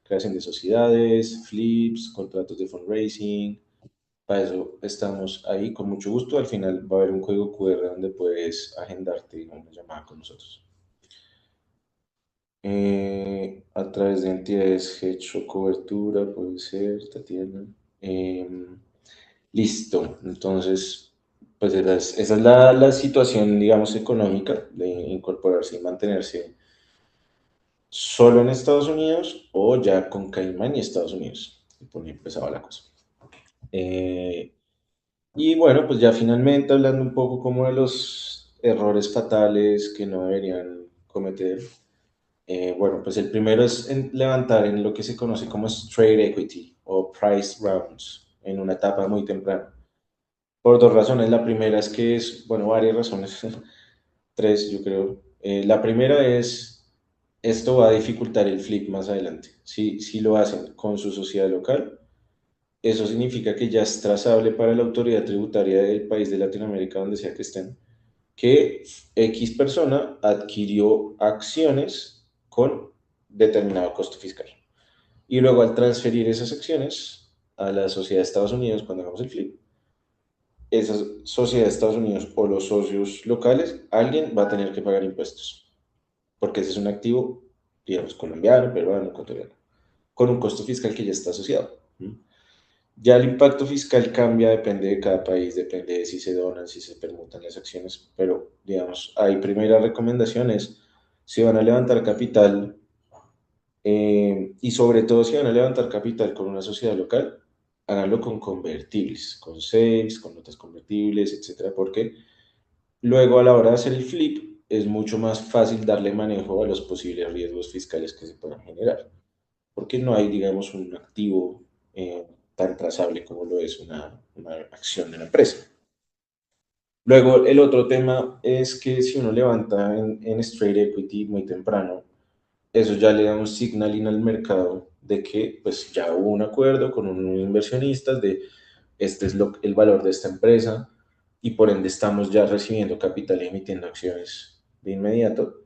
Creación de sociedades, flips, contratos de fundraising. Para eso estamos ahí con mucho gusto. Al final va a haber un código QR donde puedes agendarte una llamada con nosotros. A través de entidades hedge o cobertura, puede ser, Tatiana. Listo, entonces, pues esa es la situación, digamos, económica de incorporarse y mantenerse solo en Estados Unidos o ya con Caimán y Estados Unidos. Y por ahí empezaba la cosa. Eh, y bueno, pues ya finalmente hablando un poco como de los errores fatales que no deberían cometer. Bueno, pues el primero es levantar en lo que se conoce como straight equity o price rounds en una etapa muy temprana. Por dos razones. La primera es que es, bueno, varias razones, tres yo creo. La primera es, esto va a dificultar el flip más adelante. Si lo hacen con su sociedad local, eso significa que ya es trazable para la autoridad tributaria del país de Latinoamérica, donde sea que estén, que X persona adquirió acciones con determinado costo fiscal. Y luego al transferir esas acciones a la sociedad de Estados Unidos, cuando hagamos el flip, esa sociedad de Estados Unidos o los socios locales, alguien va a tener que pagar impuestos, porque ese es un activo, digamos, colombiano, peruano, ecuatoriano, con un costo fiscal que ya está asociado. Ya el impacto fiscal cambia, depende de cada país, depende de si se donan, si se permutan las acciones, pero digamos, hay primeras recomendaciones, si van a levantar capital y sobre todo si van a levantar capital con una sociedad local, háganlo con convertibles, con SAFEs, con notas convertibles, etcétera, porque luego a la hora de hacer el flip es mucho más fácil darle manejo a los posibles riesgos fiscales que se puedan generar, porque no hay, digamos, un activo tan trazable como lo es una acción de una empresa. Luego, el otro tema es que si uno levanta en straight equity muy temprano, eso ya le da un signaling al mercado de que pues ya hubo un acuerdo con unos inversionistas de este es el valor de esta empresa y por ende estamos ya recibiendo capital y emitiendo acciones de inmediato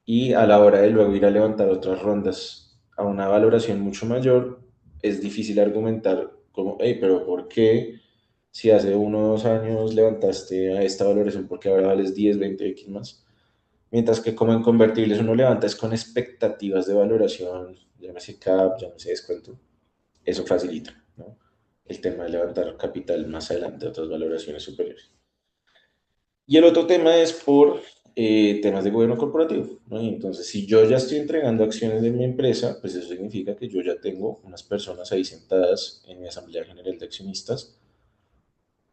y a la hora de luego ir a levantar otras rondas a una valoración mucho mayor, es difícil argumentar como, hey, pero ¿por qué si hace 1 o 2 años levantaste a esta valoración porque ahora vales 10 20x más? Mientras que como en convertibles uno levanta es con expectativas de valoración, llámese CAP, llámese descuento, eso facilita, ¿no? El tema de levantar capital más adelante, otras valoraciones superiores. Y el otro tema es por temas de gobierno corporativo, ¿no? Y entonces, si yo ya estoy entregando acciones de mi empresa, pues eso significa que yo ya tengo unas personas ahí sentadas en mi asamblea general de accionistas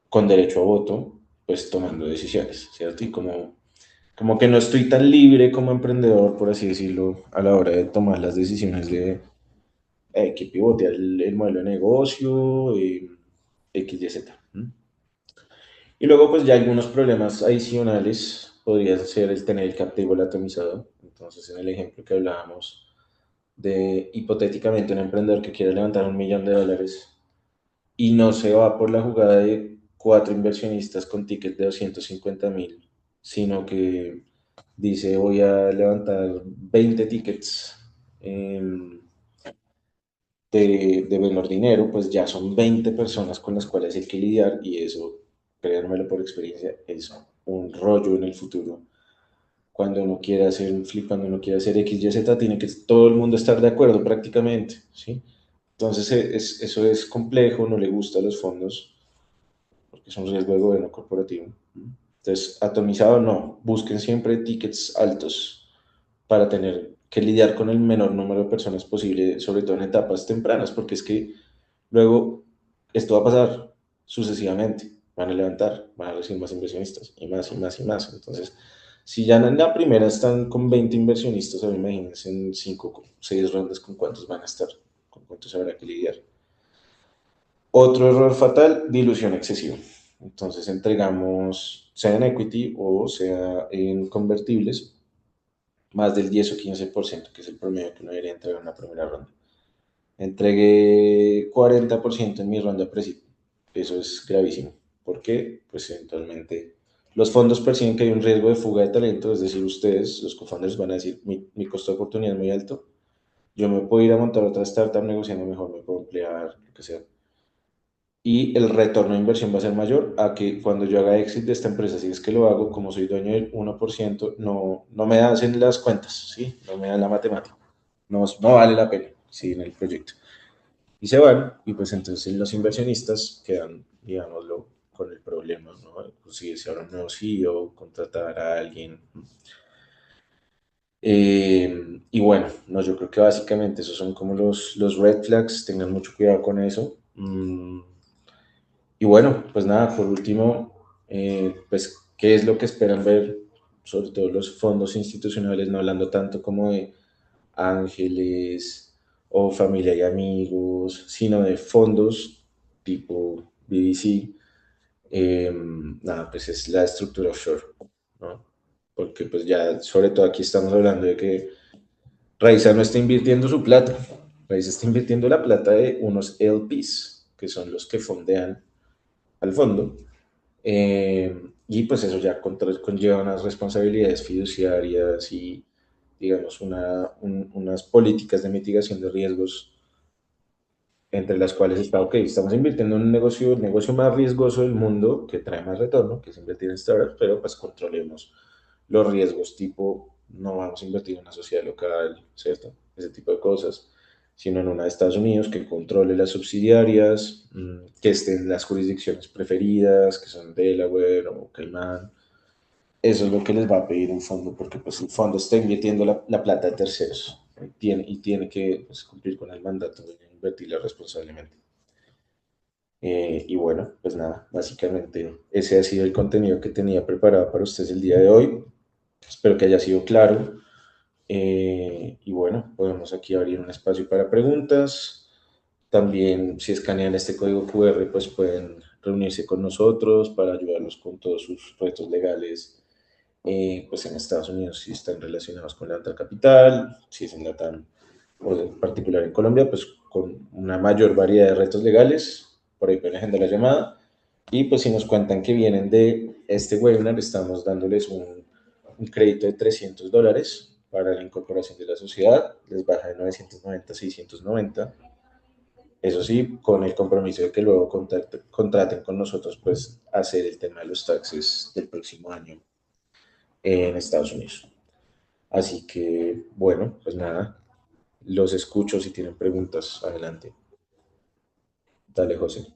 con derecho a voto, pues tomando decisiones, ¿cierto? Y como que no estoy tan libre como emprendedor, por así decirlo, a la hora de tomar las decisiones de que pivotear el modelo de negocio, X, Y, Z. Y luego, pues ya algunos problemas adicionales podría ser el tener el cap table atomizado. Entonces, en el ejemplo que hablábamos de hipotéticamente un emprendedor que quiere levantar $1 millón y no se va por la jugada de cuatro inversionistas con tickets de 250.000, sino que dice voy a levantar 20 tickets de menor dinero, pues ya son 20 personas con las cuales hay que lidiar y eso, créanmelo por experiencia, es un rollo en el futuro. Cuando uno quiere hacer un flip, cuando uno quiere hacer X, Y, Z, tiene que todo el mundo estar de acuerdo prácticamente, ¿sí? Entonces eso es complejo, no le gusta a los fondos, porque es un riesgo de gobierno corporativo. Entonces, atomizado no, busquen siempre tickets altos para tener que lidiar con el menor número de personas posible, sobre todo en etapas tempranas, porque es que luego esto va a pasar sucesivamente, van a levantar, van a recibir más inversionistas y más y más y más. Entonces, si ya en la primera están con 20 inversionistas, ahora imagínense en 5 o 6 rondas con cuántos van a estar, con cuántos habrá que lidiar. Otro error fatal, dilución excesiva. Entonces entregamos, sea en equity o sea en convertibles, más del 10 o 15%, que es el promedio que uno debería entregar en una primera ronda. Entregué 40% en mi ronda pre. Eso es gravísimo. ¿Por qué? Pues eventualmente los fondos perciben que hay un riesgo de fuga de talento, es decir, ustedes, los co-founders, van a decir, mi costo de oportunidad es muy alto, yo me puedo ir a montar otra startup negociando mejor, me puedo emplear, lo que sea. y el retorno de inversión va a ser mayor a que cuando yo haga exit de esta empresa, si es que lo hago, como soy dueño del 1%, no me hacen las cuentas, ¿sí? No me dan la matemática. No vale la pena, sí, en el proyecto. Y se van, y pues entonces los inversionistas quedan, digámoslo, con el problema, ¿no? Conseguirse ahora un nuevo CEO, contratar a alguien. Y bueno, no, yo creo que básicamente esos son como los red flags, tengan mucho cuidado con eso. Y bueno, pues nada, por último, pues, ¿qué es lo que esperan ver? Sobre todo los fondos institucionales, no hablando tanto como de ángeles o familia y amigos, sino de fondos tipo BBC. Nada, pues es la estructura offshore, ¿no? Porque pues ya, sobre todo aquí estamos hablando de que Raiza no está invirtiendo su plata, Raiza está invirtiendo la plata de unos LPs, que son los que fondean al fondo, y pues eso ya conlleva unas responsabilidades fiduciarias y, digamos, unas políticas de mitigación de riesgos, entre las cuales está, ok, estamos invirtiendo en un negocio, el negocio más riesgoso del mundo, que trae más retorno, que es invertir en startups, pero pues controlemos los riesgos, tipo, no vamos a invertir en una sociedad local, ¿cierto? Ese tipo de cosas, sino en una de Estados Unidos que controle las subsidiarias, que estén en las jurisdicciones preferidas, que son Delaware o Caimán. Eso es lo que les va a pedir un fondo, porque pues el fondo está invirtiendo la plata de terceros y tiene que pues, cumplir con el mandato de invertirla responsablemente. Y bueno, pues nada, básicamente ese ha sido el contenido que tenía preparado para ustedes el día de hoy. Espero que haya sido claro. Y bueno, podemos aquí abrir un espacio para preguntas. También, si escanean este código QR, pues pueden reunirse con nosotros para ayudarlos con todos sus retos legales. Pues en Estados Unidos, si están relacionados con la alta capital, si es en Latam o en particular en Colombia, pues con una mayor variedad de retos legales. Por ahí pueden agendar la llamada. Y pues si nos cuentan que vienen de este webinar, estamos dándoles un crédito de $300 para la incorporación de la sociedad, les baja de 990 a 690. Eso sí, con el compromiso de que luego contraten con nosotros, pues hacer el tema de los taxes del próximo año en Estados Unidos. Así que, bueno, pues nada, los escucho si tienen preguntas. Adelante. Dale, José.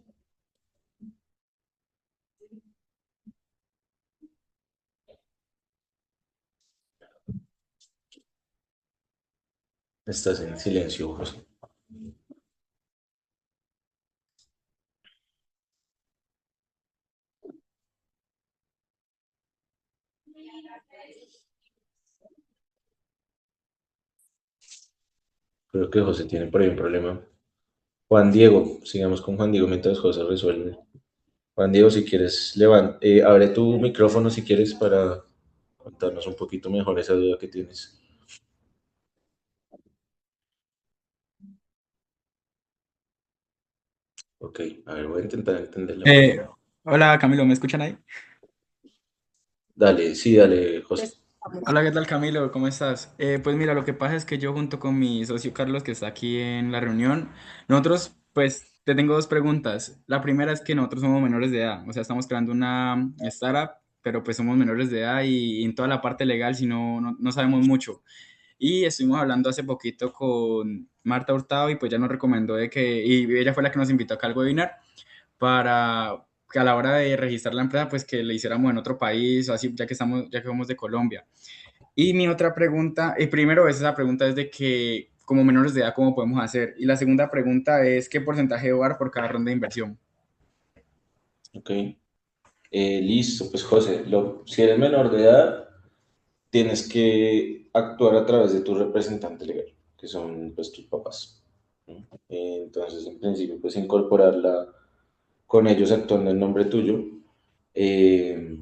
Estás en silencio, José. Creo que José tiene por ahí un problema. Juan Diego, sigamos con Juan Diego mientras José resuelve. Juan Diego, si quieres, abre tu micrófono si quieres para contarnos un poquito mejor esa duda que tienes. Ok, a ver, voy a intentar entenderla un Eh, poco. Hola Camilo, ¿me escuchan ahí? Dale, sí, dale, Te José. escuchamos. Hola, ¿qué tal Camilo? ¿Cómo estás? Pues mira, lo que pasa es que yo junto con mi socio Carlos, que está aquí en la reunión, nosotros, pues, te tengo dos preguntas. La primera es que nosotros somos menores de edad, o sea, estamos creando una startup, pero pues somos menores de edad y en toda la parte legal, si no sabemos mucho. Y estuvimos hablando hace poquito con Marta Hurtado y pues ya nos recomendó y ella fue la que nos invitó acá al webinar para que a la hora de registrar la empresa, pues que le hiciéramos en otro país o así, ya que somos de Colombia. Y mi otra pregunta, primero esa pregunta es de que como menores de edad, ¿cómo podemos hacer? Y la segunda pregunta es, ¿qué porcentaje debo dar por cada ronda de inversión? Ok, listo, pues José, si eres menor de edad, tienes que actuar a través de tu representante legal, que son pues tus papás, ¿no? Entonces, en principio, pues incorporarla con ellos actuando en nombre tuyo. eh,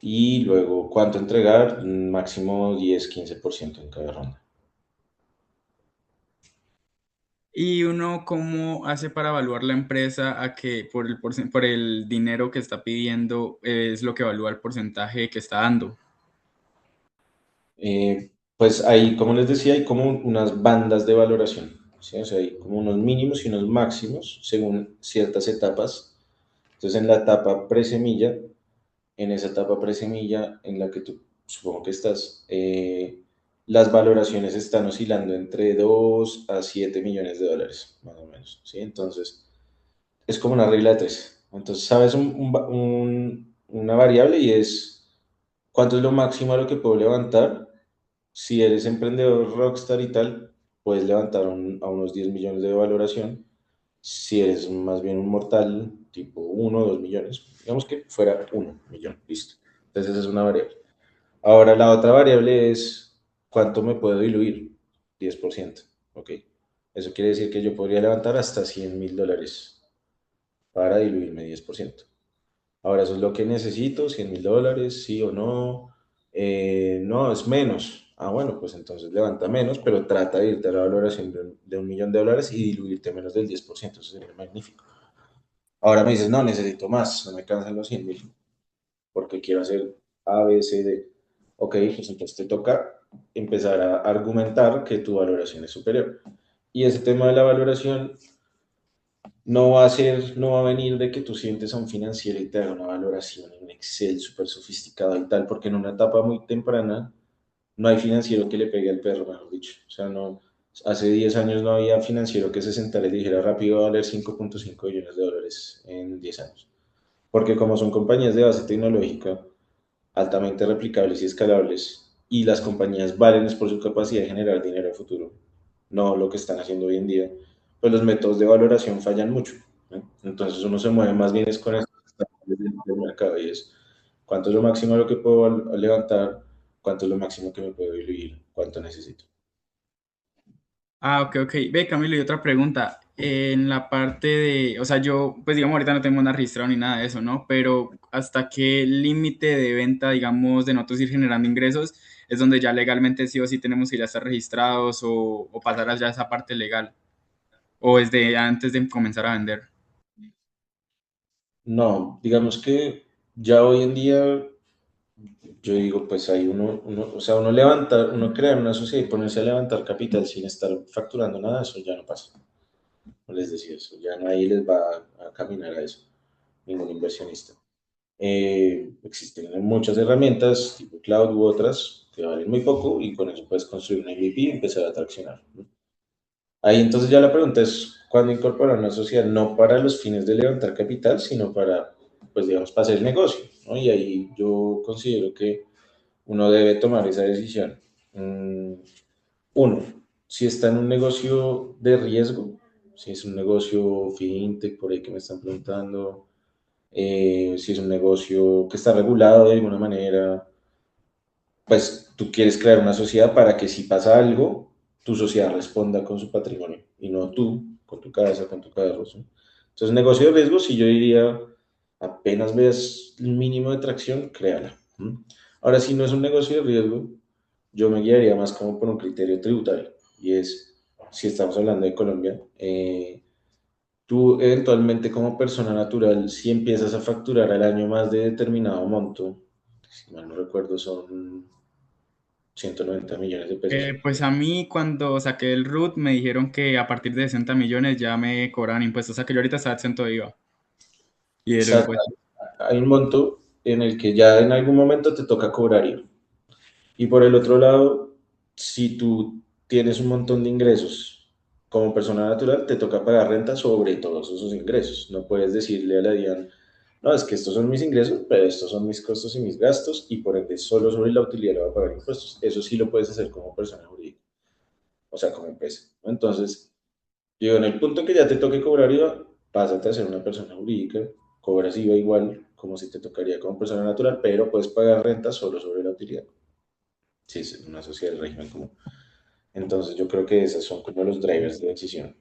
y luego, ¿cuánto entregar? Máximo 10-15% en cada ronda. Y uno, ¿cómo hace para evaluar la empresa a que por el dinero que está pidiendo es lo que evalúa el porcentaje que está dando? Pues ahí, como les decía, hay como unas bandas de valoración. ¿sí? O sea, hay como unos mínimos y unos máximos según ciertas etapas. Entonces, en la etapa presemilla, en esa etapa presemilla en la que tú supongo que estás, las valoraciones están oscilando entre 2 a 7 millones de dólares, más o menos, ¿sí? Entonces, es como una regla de tres. Entonces, sabes una variable y es cuánto es lo máximo a lo que puedo levantar. Si eres emprendedor rockstar y tal, puedes levantar a unos 10 millones de valoración. Si eres más bien un mortal, tipo 1 o 2 millones, digamos que fuera 1 millón, listo. Entonces esa es una variable. Ahora la otra variable es cuánto me puedo diluir, 10%, ¿ok? Eso quiere decir que yo podría levantar hasta $100.000 para diluirme 10%. Ahora, eso es lo que necesito, $100.000, sí o no. No, es menos. Ah, bueno, pues entonces levanta menos, pero trata de irte a la valoración de $1 millón y diluirte menos del 10%. Eso sería magnífico. Ahora me dices, no, necesito más, no me cansan los 100.000, porque quiero hacer A, B, C, D. Ok, pues entonces te toca empezar a argumentar que tu valoración es superior. Y ese tema de la valoración no va a venir de que tú sientes a un financiero y te haga una valoración en Excel súper sofisticada y tal, porque en una etapa muy temprana no hay financiero que le pegue al perro, mejor dicho. O sea, no, hace 10 años no había financiero que se sentara y dijera rápido va a valer 5.5 millones de dólares en 10 años. Porque como son compañías de base tecnológica altamente replicables y escalables, y las compañías valen es por su capacidad de generar dinero a futuro, no lo que están haciendo hoy en día, pues los métodos de valoración fallan mucho, ¿no? Entonces uno se mueve más bien es con esto del mercado y es cuánto es lo máximo de lo que puedo levantar, cuánto es lo máximo que me puedo diluir, cuánto necesito. Ah, ok, ok. Ve, Camilo, y otra pregunta. En la parte de, o sea, yo, pues digamos, ahorita no tengo nada registrado ni nada de eso, ¿no? Pero ¿hasta qué límite de venta, digamos, de nosotros ir generando ingresos es donde ya legalmente sí o sí tenemos que ya estar registrados o pasar a ya esa parte legal? ¿O desde antes de comenzar a vender? No, digamos que ya hoy en día yo digo, pues ahí o sea, uno crear una sociedad y ponerse a levantar capital sin estar facturando nada, eso ya no pasa. No les decía eso, ya nadie les va a caminar a eso, ningún inversionista. Existen muchas herramientas, tipo cloud u otras, que valen muy poco y con eso puedes construir un MVP y empezar a traccionar, ¿no? Ahí entonces ya la pregunta es, ¿cuándo incorporar una sociedad? No para los fines de levantar capital, sino para, pues digamos, para hacer negocio, ¿no? Y ahí yo considero que uno debe tomar esa decisión. Mm, Uno, si está en un negocio de riesgo, si es un negocio fintech, por ahí que me están preguntando, si es un negocio que está regulado de alguna manera, pues tú quieres crear una sociedad para que si pasa algo, tu sociedad responda con su patrimonio y no tú, con tu casa, con tu carro, ¿sí? Entonces, negocio de riesgo, si yo diría, apenas veas el mínimo de tracción, créala. ¿M? Ahora, si no es un negocio de riesgo, yo me guiaría más como por un criterio tributario y es, si estamos hablando de Colombia, tú eventualmente como persona natural, si empiezas a facturar al año más de determinado monto, si mal no recuerdo son 190 millones de pesos. Pues a mí cuando saqué el RUT me dijeron que a partir de 60 millones ya me cobraban impuestos, o sea que yo ahorita estaba exento de IVA y de los Exacto. impuestos. Hay un monto en el que ya en algún momento te toca cobrar IVA. Y por el otro lado, si tú tienes un montón de ingresos como persona natural, te toca pagar renta sobre todos esos ingresos. No puedes decirle a la DIAN, no, es que estos son mis ingresos, pero estos son mis costos y mis gastos, y por ende solo sobre la utilidad le va a pagar impuestos. Eso sí lo puedes hacer como persona jurídica, o sea, como empresa, ¿no? Entonces, digo, en el punto en que ya te toque cobrar IVA, pásate a ser una persona jurídica, cobras IVA igual como si te tocaría como persona natural, pero puedes pagar renta solo sobre la utilidad. Sí, es una sociedad del régimen común. Entonces, yo creo que esos son como los drivers de decisión.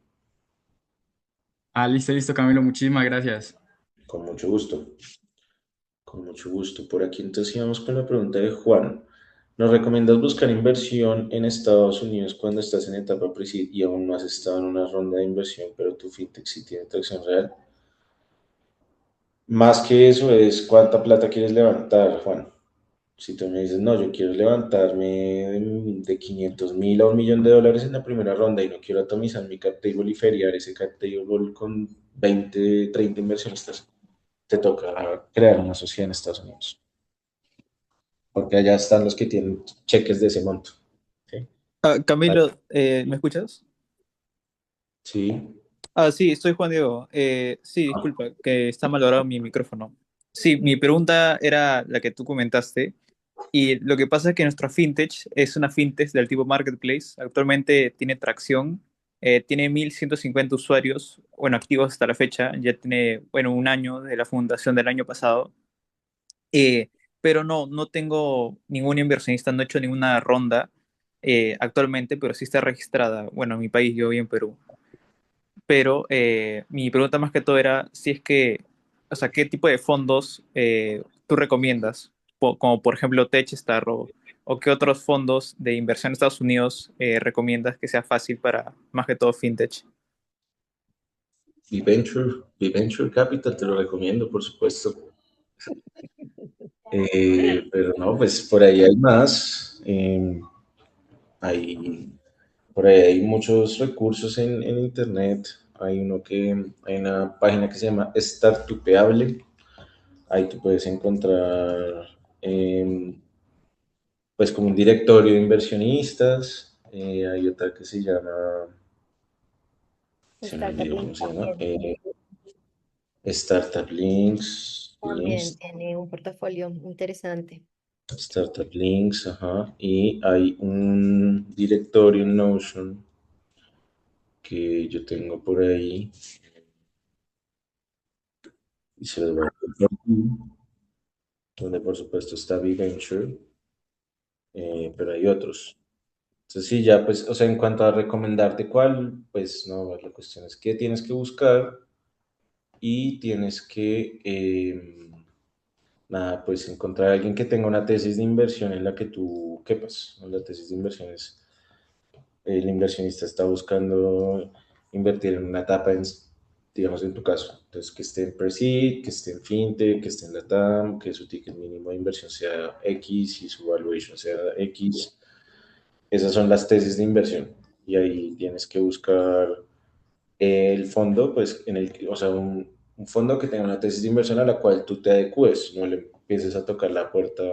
Ah, listo, listo, Camilo, muchísimas gracias. Con mucho gusto. Con mucho gusto. Por aquí entonces íbamos con la pregunta de Juan. ¿Nos recomiendas buscar inversión en Estados Unidos cuando estás en etapa pre y aún no has estado en una ronda de inversión, pero tu fintech sí tiene tracción real? Más que eso es cuánta plata quieres levantar, Juan. Si tú me dices, no, yo quiero levantarme de 500.000 a 1 millón de dólares en la primera ronda y no quiero atomizar mi cap table y feriar ese cap table con 20 30 inversionistas, te toca crear una sociedad en Estados Unidos, porque allá están los que tienen cheques de ese monto. ¿Sí? Camilo, ¿me escuchas? Sí. Sí, soy Juan Diego. Sí, disculpa, que está malogrado mi micrófono. Sí, mi pregunta era la que tú comentaste. Y lo que pasa es que nuestra fintech es una fintech del tipo marketplace. Actualmente tiene tracción, tiene 1.150 usuarios, bueno, activos hasta la fecha. Ya tiene, bueno, un año de la fundación del año pasado. Eh, pero no tengo ningún inversionista, no he hecho ninguna ronda actualmente, pero sí está registrada. Bueno, en mi país, yo vivo en Perú. Pero mi pregunta más que todo era si es que, o sea, ¿qué tipo de fondos tú recomiendas? Como por ejemplo Techstar o qué otros fondos de inversión en Estados Unidos recomiendas que sea fácil para más que todo fintech. V-Venture Capital, te lo recomiendo, por supuesto. Pero no, pues por ahí hay más. Hay, por ahí hay muchos recursos en internet. Hay una página que se llama Startupeable. Ahí tú puedes encontrar pues como un directorio de inversionistas. Hay otra que se llama, se me Startup olvidó Link cómo se llama, también, Startup Links, también tiene un portafolio interesante. Startup Links, ajá. Y hay un directorio en Notion que yo tengo por ahí y se los voy a compartir, donde por supuesto está V-Venture, pero hay otros. Entonces sí, ya pues, o sea, en cuanto a recomendarte cuál, pues no, la cuestión es que tienes que buscar y tienes que, nada, pues encontrar a alguien que tenga una tesis de inversión en la que tú quepas, ¿no? La tesis de inversión es el inversionista está buscando invertir en una etapa, digamos en tu caso, entonces que esté en Pre-Seed, que esté en FinTech, que esté en Latam, que su ticket mínimo de inversión sea X y su valuation sea X. Esas son las tesis de inversión y ahí tienes que buscar el fondo, pues o sea, un fondo que tenga una tesis de inversión a la cual tú te adecues, no le empieces a tocar la puerta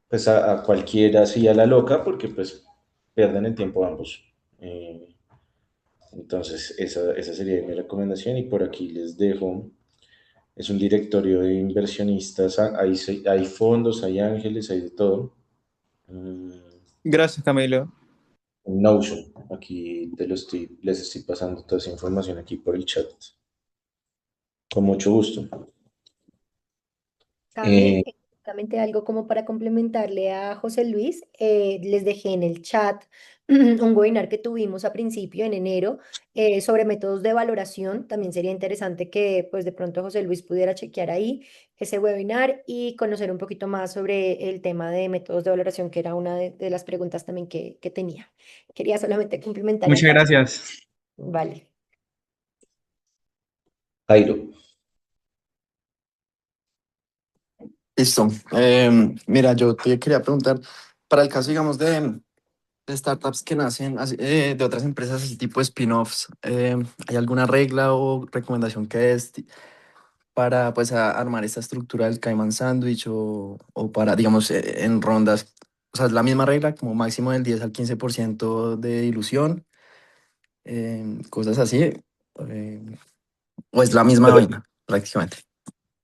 pues a cualquiera así a la loca porque pues pierden el tiempo ambos. Eh, entonces, esa sería mi recomendación y por aquí les dejo. Es un directorio de inversionistas, hay fondos, hay ángeles, hay de todo. Mm, Gracias, Camilo. Notion, aquí les estoy pasando toda esa información aquí por el chat. Con mucho gusto. Cami, Eh, exactamente algo como para complementarle a José Luis, les dejé en el chat un webinar que tuvimos a principio en enero sobre métodos de valoración. También sería interesante que pues de pronto José Luis pudiera chequear ahí ese webinar y conocer un poquito más sobre el tema de métodos de valoración, que era una de las preguntas también que tenía. Quería solamente complementar Muchas esa. gracias. Vale. Jairo, Listo. Mira, yo te quería preguntar, para el caso, digamos, de startups que nacen de otras empresas, así tipo spin-offs, ¿hay alguna regla o recomendación que es para pues armar esta estructura del Cayman Sandwich o para, digamos, en rondas? O sea, es la misma regla, como máximo del 10 al 15% de dilución, cosas así, eh, o es la misma ¿te vaina, prácticamente.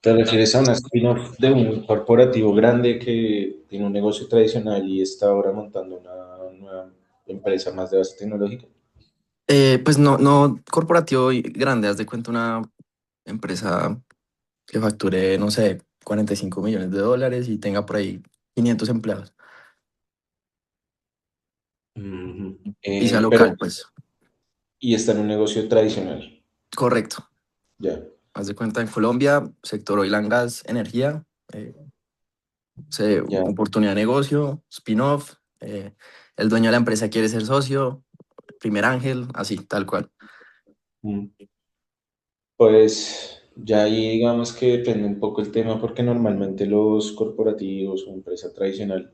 te refieres a una spin-off de un corporativo grande que tiene un negocio tradicional y está ahora montando una nueva empresa más de base tecnológica? Pues no corporativo y grande, haz de cuenta una empresa que facture, no sé, 45 millones de dólares y tenga por ahí 500 empleados Ujú. y sea Pero, local, pues. y está en un negocio tradicional, Correcto. ya, Haz de cuenta en Colombia, sector oil and gas, energía, ya. oportunidad de negocio, spin-off, el dueño de la empresa quiere ser socio, primer ángel, así, tal cual. Mm. Pues Ya ahí digamos que depende un poco el tema porque normalmente los corporativos o empresa tradicional,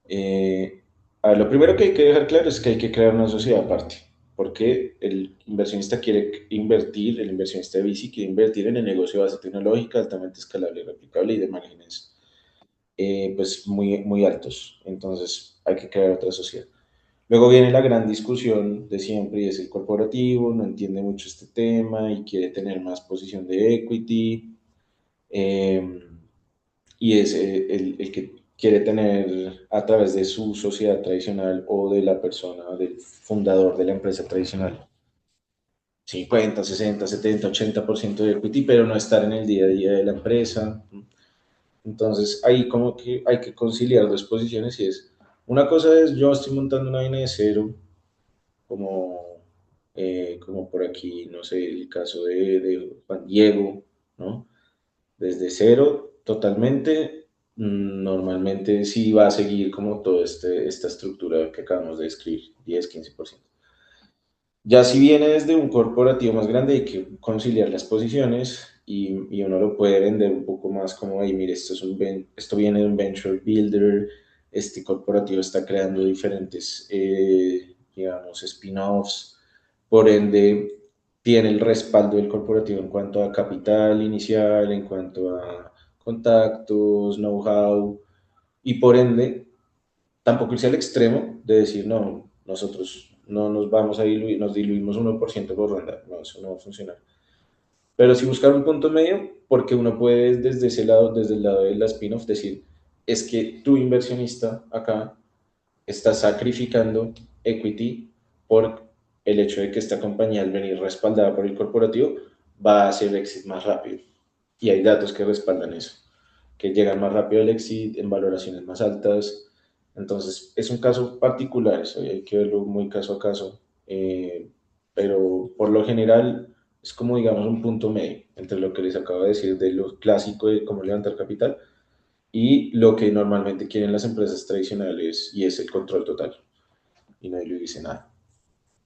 eh, a ver, lo primero que hay que dejar claro es que hay que crear una sociedad aparte, porque el inversionista quiere invertir, el inversionista de VC quiere invertir en el negocio de base tecnológica altamente escalable, replicable y de márgenes pues muy altos. Entonces hay que crear otra sociedad. Luego viene la gran discusión de siempre y es el corporativo, no entiende mucho este tema y quiere tener más posición de equity eh, y es el que quiere tener a través de su sociedad tradicional o de la persona, del fundador de la empresa tradicional, 50, 60, 70, 80% de equity, pero no estar en el día a día de la empresa. Entonces ahí como que hay que conciliar dos posiciones y es, una cosa es yo estoy montando una vaina de cero, como, como por aquí, no sé, el caso de Juan Diego, ¿no? Desde cero totalmente, normalmente sí va a seguir como toda esta estructura que acabamos de describir, 10, 15%. Ya si viene desde un corporativo más grande, hay que conciliar las posiciones y uno lo puede vender un poco más como, ahí, mire, esto viene de un venture builder, este corporativo está creando diferentes, digamos, spin-offs, por ende, tiene el respaldo del corporativo en cuanto a capital inicial, en cuanto a contactos, know-how, y por ende, tampoco irse al extremo de decir, no, nosotros no nos vamos a diluir, nos diluimos 1% por ronda. No, eso no va a funcionar. Pero sí buscar un punto medio, porque uno puede desde ese lado, desde el lado de la spin-off, decir, es que tu inversionista acá está sacrificando equity por el hecho de que esta compañía, al venir respaldada por el corporativo, va a hacer exit más rápido. Y hay datos que respaldan eso, que llegan más rápido al exit, en valoraciones más altas. Entonces, es un caso particular, eso hay que verlo muy caso a caso. Pero por lo general es como, digamos, un punto medio entre lo que les acabo de decir de lo clásico de cómo levantar capital y lo que normalmente quieren las empresas tradicionales y es el control total. Y nadie le dice nada.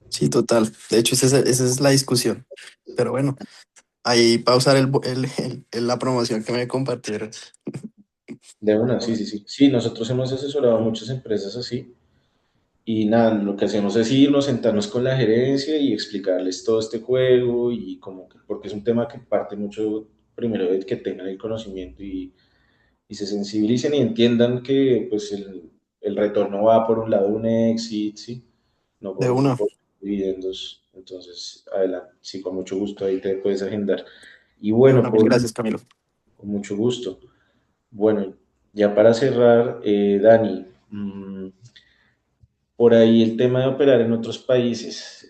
Sí, total. De hecho, esa es la discusión. Pero bueno, ahí para usar la promoción que me compartieron. De una, sí, sí, sí. Sí, nosotros hemos asesorado a muchas empresas así. Y nada, lo que hacemos es irnos, sentarnos con la gerencia y explicarles todo este juego y como que, porque es un tema que parte mucho primero de que tengan el conocimiento y se sensibilicen y entiendan que pues el retorno va por un lado de un exit, ¿sí? No De por una. por dividendos. Entonces, adelante, sí, con mucho gusto ahí te puedes agendar. Y De bueno, una, mil Paul, gracias, Camilo. con mucho gusto. Bueno, ya para cerrar, Dani, por ahí el tema de operar en otros países.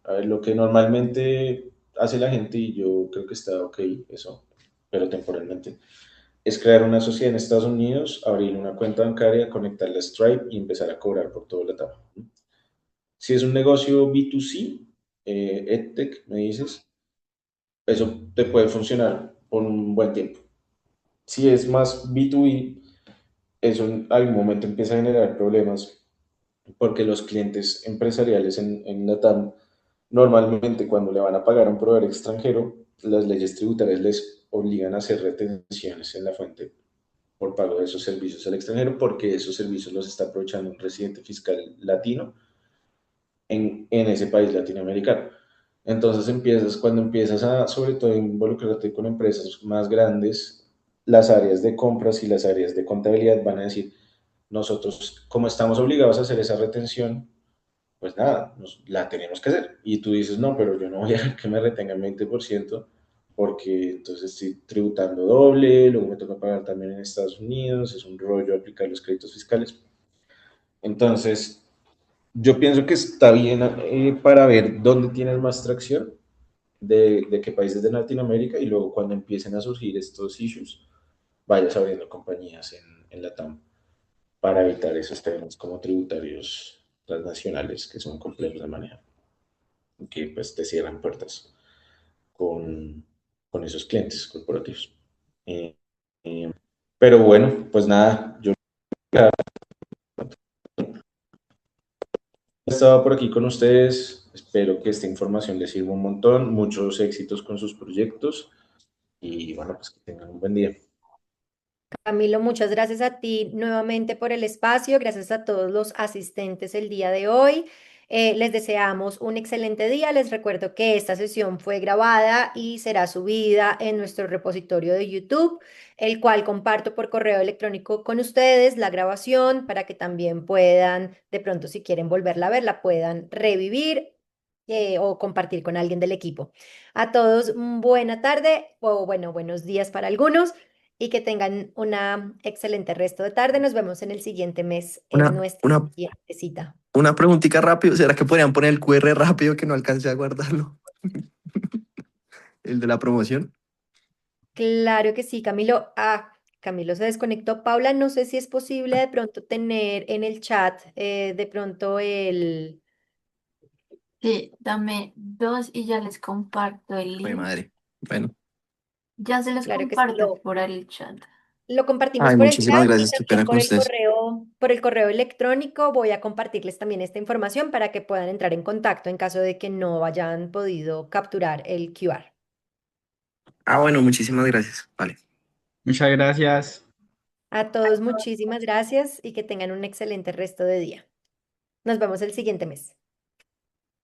A ver, lo que normalmente hace la gente, y yo creo que está ok, eso, pero temporalmente, es crear una sociedad en Estados Unidos, abrir una cuenta bancaria, conectarla a Stripe y empezar a cobrar por todo el etapa. Si es un negocio B2C, EdTech, me dices, eso te puede funcionar por un buen tiempo. Si es más B2B, eso en algún momento empieza a generar problemas porque los clientes empresariales en LATAM normalmente cuando le van a pagar a un proveedor extranjero, las leyes tributarias les obligan a hacer retenciones en la fuente por pago de esos servicios al extranjero porque esos servicios los está aprovechando un residente fiscal latino en ese país latinoamericano. Entonces cuando empiezas a, sobre todo, involucrarte con empresas más grandes, las áreas de compras y las áreas de contabilidad van a decir, nosotros, como estamos obligados a hacer esa retención, pues nada, la tenemos que hacer. Y tú dices, no, pero yo no voy a que me retengan 20% porque entonces estoy tributando doble, luego me toca pagar también en Estados Unidos, es un rollo aplicar los créditos fiscales. Entonces, yo pienso que está bien para ver dónde tienes más tracción, de qué países de Latinoamérica, y luego cuando empiecen a surgir estos issues, vayas abriendo compañías en la TAM para evitar esos temas como tributarios transnacionales que son complejos de manejar, que pues te cierran puertas con, con esos clientes corporativos. Eh, eh, pero bueno, pues nada, yo estaba por aquí con ustedes. espero que esta información les sirva un montón, muchos éxitos con sus proyectos y bueno, pues que tengan un buen día. Camilo, muchas gracias a ti nuevamente por el espacio, gracias a todos los asistentes el día de hoy. Les deseamos un excelente día. Les recuerdo que esta sesión fue grabada y será subida en nuestro repositorio de YouTube, el cual comparto por correo electrónico con ustedes la grabación para que también puedan, de pronto si quieren volverla a ver, la puedan revivir o compartir con alguien del equipo. A todos, buena tarde o bueno, buenos días para algunos y que tengan una excelente resto de tarde. Nos vemos en el siguiente mes en Una, nuestra una, siguiente cita. una preguntita rápido. ¿Será que podrían poner el QR rápido que no alcancé a guardarlo? El de la promoción. Claro que sí, Camilo. Camilo se desconectó. Paula, no sé si es posible de pronto tener en el chat de pronto el... Sí, dame dos y ya les comparto el Ay, link. madre. Bueno. Ya se los Claro que sí, comparto por el chat. lo compartimos Ay, por el muchísimas chat y gracias. Qué también pena con ustedes. por el correo electrónico. Voy a compartirles también esta información para que puedan entrar en contacto en caso de que no hayan podido capturar el QR. Ah, bueno, muchísimas gracias. Vale. Muchas gracias. A todos muchísimas gracias y que tengan un excelente resto de día. Nos vemos el siguiente mes.